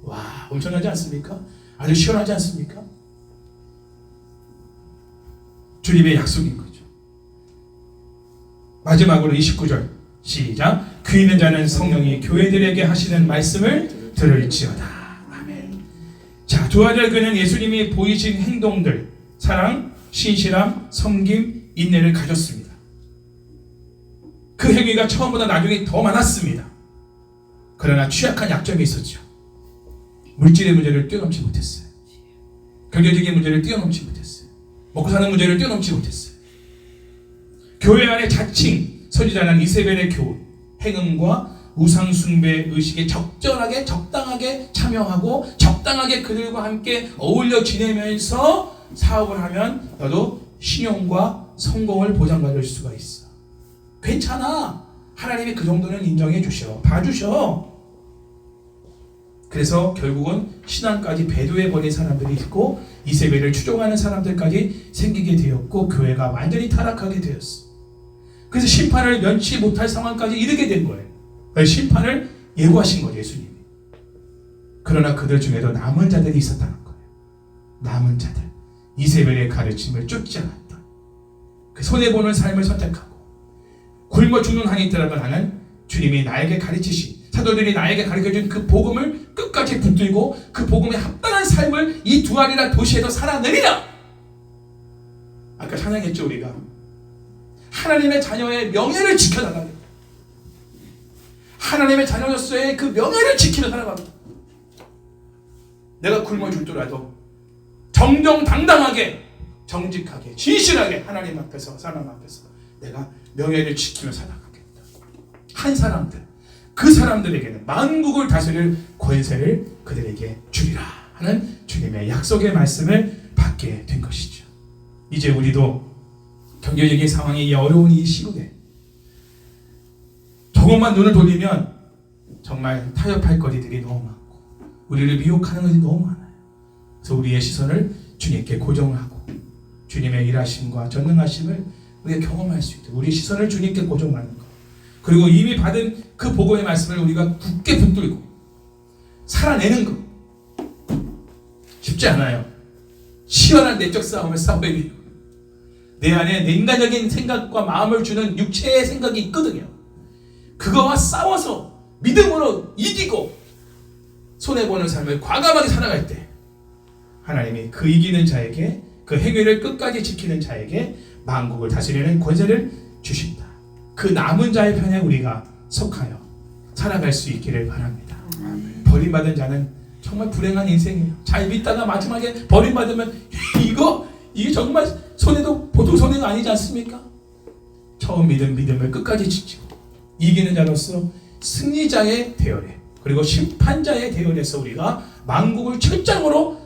와, 엄청나지 않습니까? 아주 시원하지 않습니까? 주님의 약속인 거죠. 마지막으로 29절 시작. 귀 있는 자는 성령이 교회들에게 하시는 말씀을 들을지어다. 아멘. 자, 두 아들 그는 예수님이 보이신 행동들, 사랑, 신실함, 섬김, 인내를 가졌습니다. 그 행위가 처음보다 나중에 더 많았습니다. 그러나 취약한 약점이 있었죠. 물질의 문제를 뛰어넘지 못했어요. 경제적인 문제를 뛰어넘지 못했어요. 먹고 사는 문제를 뛰어넘지 못했어요. 교회 안에 자칭 선지자는 이세벨의 교훈, 행음과 우상숭배 의식에 적절하게 적당하게 참여하고 적당하게 그들과 함께 어울려 지내면서 사업을 하면 너도 신용과 성공을 보장받을 수가 있어. 괜찮아. 하나님이 그 정도는 인정해 주셔. 봐주셔. 그래서 결국은 신앙까지 배도해버린 사람들이 있고 이세벨을 추종하는 사람들까지 생기게 되었고 교회가 완전히 타락하게 되었어. 그래서 심판을 면치 못할 상황까지 이르게 된 거예요. 심판을 예고하신 거죠, 예수님이. 그러나 그들 중에도 남은 자들이 있었다는 거예요. 남은 자들. 이세벨의 가르침을 쫓지 않았던, 그 손해보는 삶을 선택하고 굶어 죽는 한이 있더라도 나는 주님이 나에게 가르치신, 사도들이 나에게 가르쳐준 그 복음을 끝까지 붙들고 그 복음에 합당한 삶을 이 두알이라 도시에서 살아내리라. 아까 찬양했죠, 우리가. 하나님의 자녀의 명예를 지켜나가는, 하나님의 자녀로서의 그 명예를 지키며 살아갑니다. 내가 굶어 죽더라도 정정당당하게, 정직하게, 진실하게 하나님 앞에서, 사람 앞에서 내가 명예를 지키며 살아가겠다. 한 사람들, 그 사람들에게는 만국을 다스릴 권세를 그들에게 주리라 하는 주님의 약속의 말씀을 받게 된 것이죠. 이제 우리도 경제적인 상황이 어려운 이 시국에 조금만 눈을 돌리면 정말 타협할 거리들이 너무 많고 우리를 미혹하는 것이 너무 많아요. 그래서 우리의 시선을 주님께 고정하고 주님의 일하심과 전능하심을 우리가 경험할 수 있도록 우리 시선을 주님께 고정하는 것, 그리고 이미 받은 그 복음의 말씀을 우리가 굳게 붙들고 살아내는 것 쉽지 않아요. 치열한 내적 싸움을 싸워야 돼요. 내 안에 내 인간적인 생각과 마음을 주는 육체의 생각이 있거든요. 그거와 싸워서 믿음으로 이기고 손해보는 삶을 과감하게 살아갈 때 하나님이 그 이기는 자에게, 그 행위를 끝까지 지키는 자에게 만국을 다스리는 권세를 주신다. 그 남은 자의 편에 우리가 속하여 살아갈 수 있기를 바랍니다. 버림받은 자는 정말 불행한 인생이에요. 잘 믿다가 마지막에 버림받으면 이게 정말 손해도 보통 손해가 아니지 않습니까? 처음 믿은 믿음을 끝까지 지키고 이기는 자로서 승리자의 대열에, 그리고 심판자의 대열에서 우리가 만국을 철장으로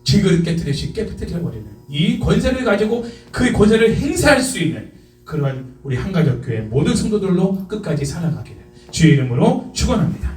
질그릇 깨뜨려버리는 이 권세를 가지고 그 권세를 행사할 수 있는 그러한 우리 한가족교회 모든 성도들로 끝까지 살아가기를 주의 이름으로 축원합니다.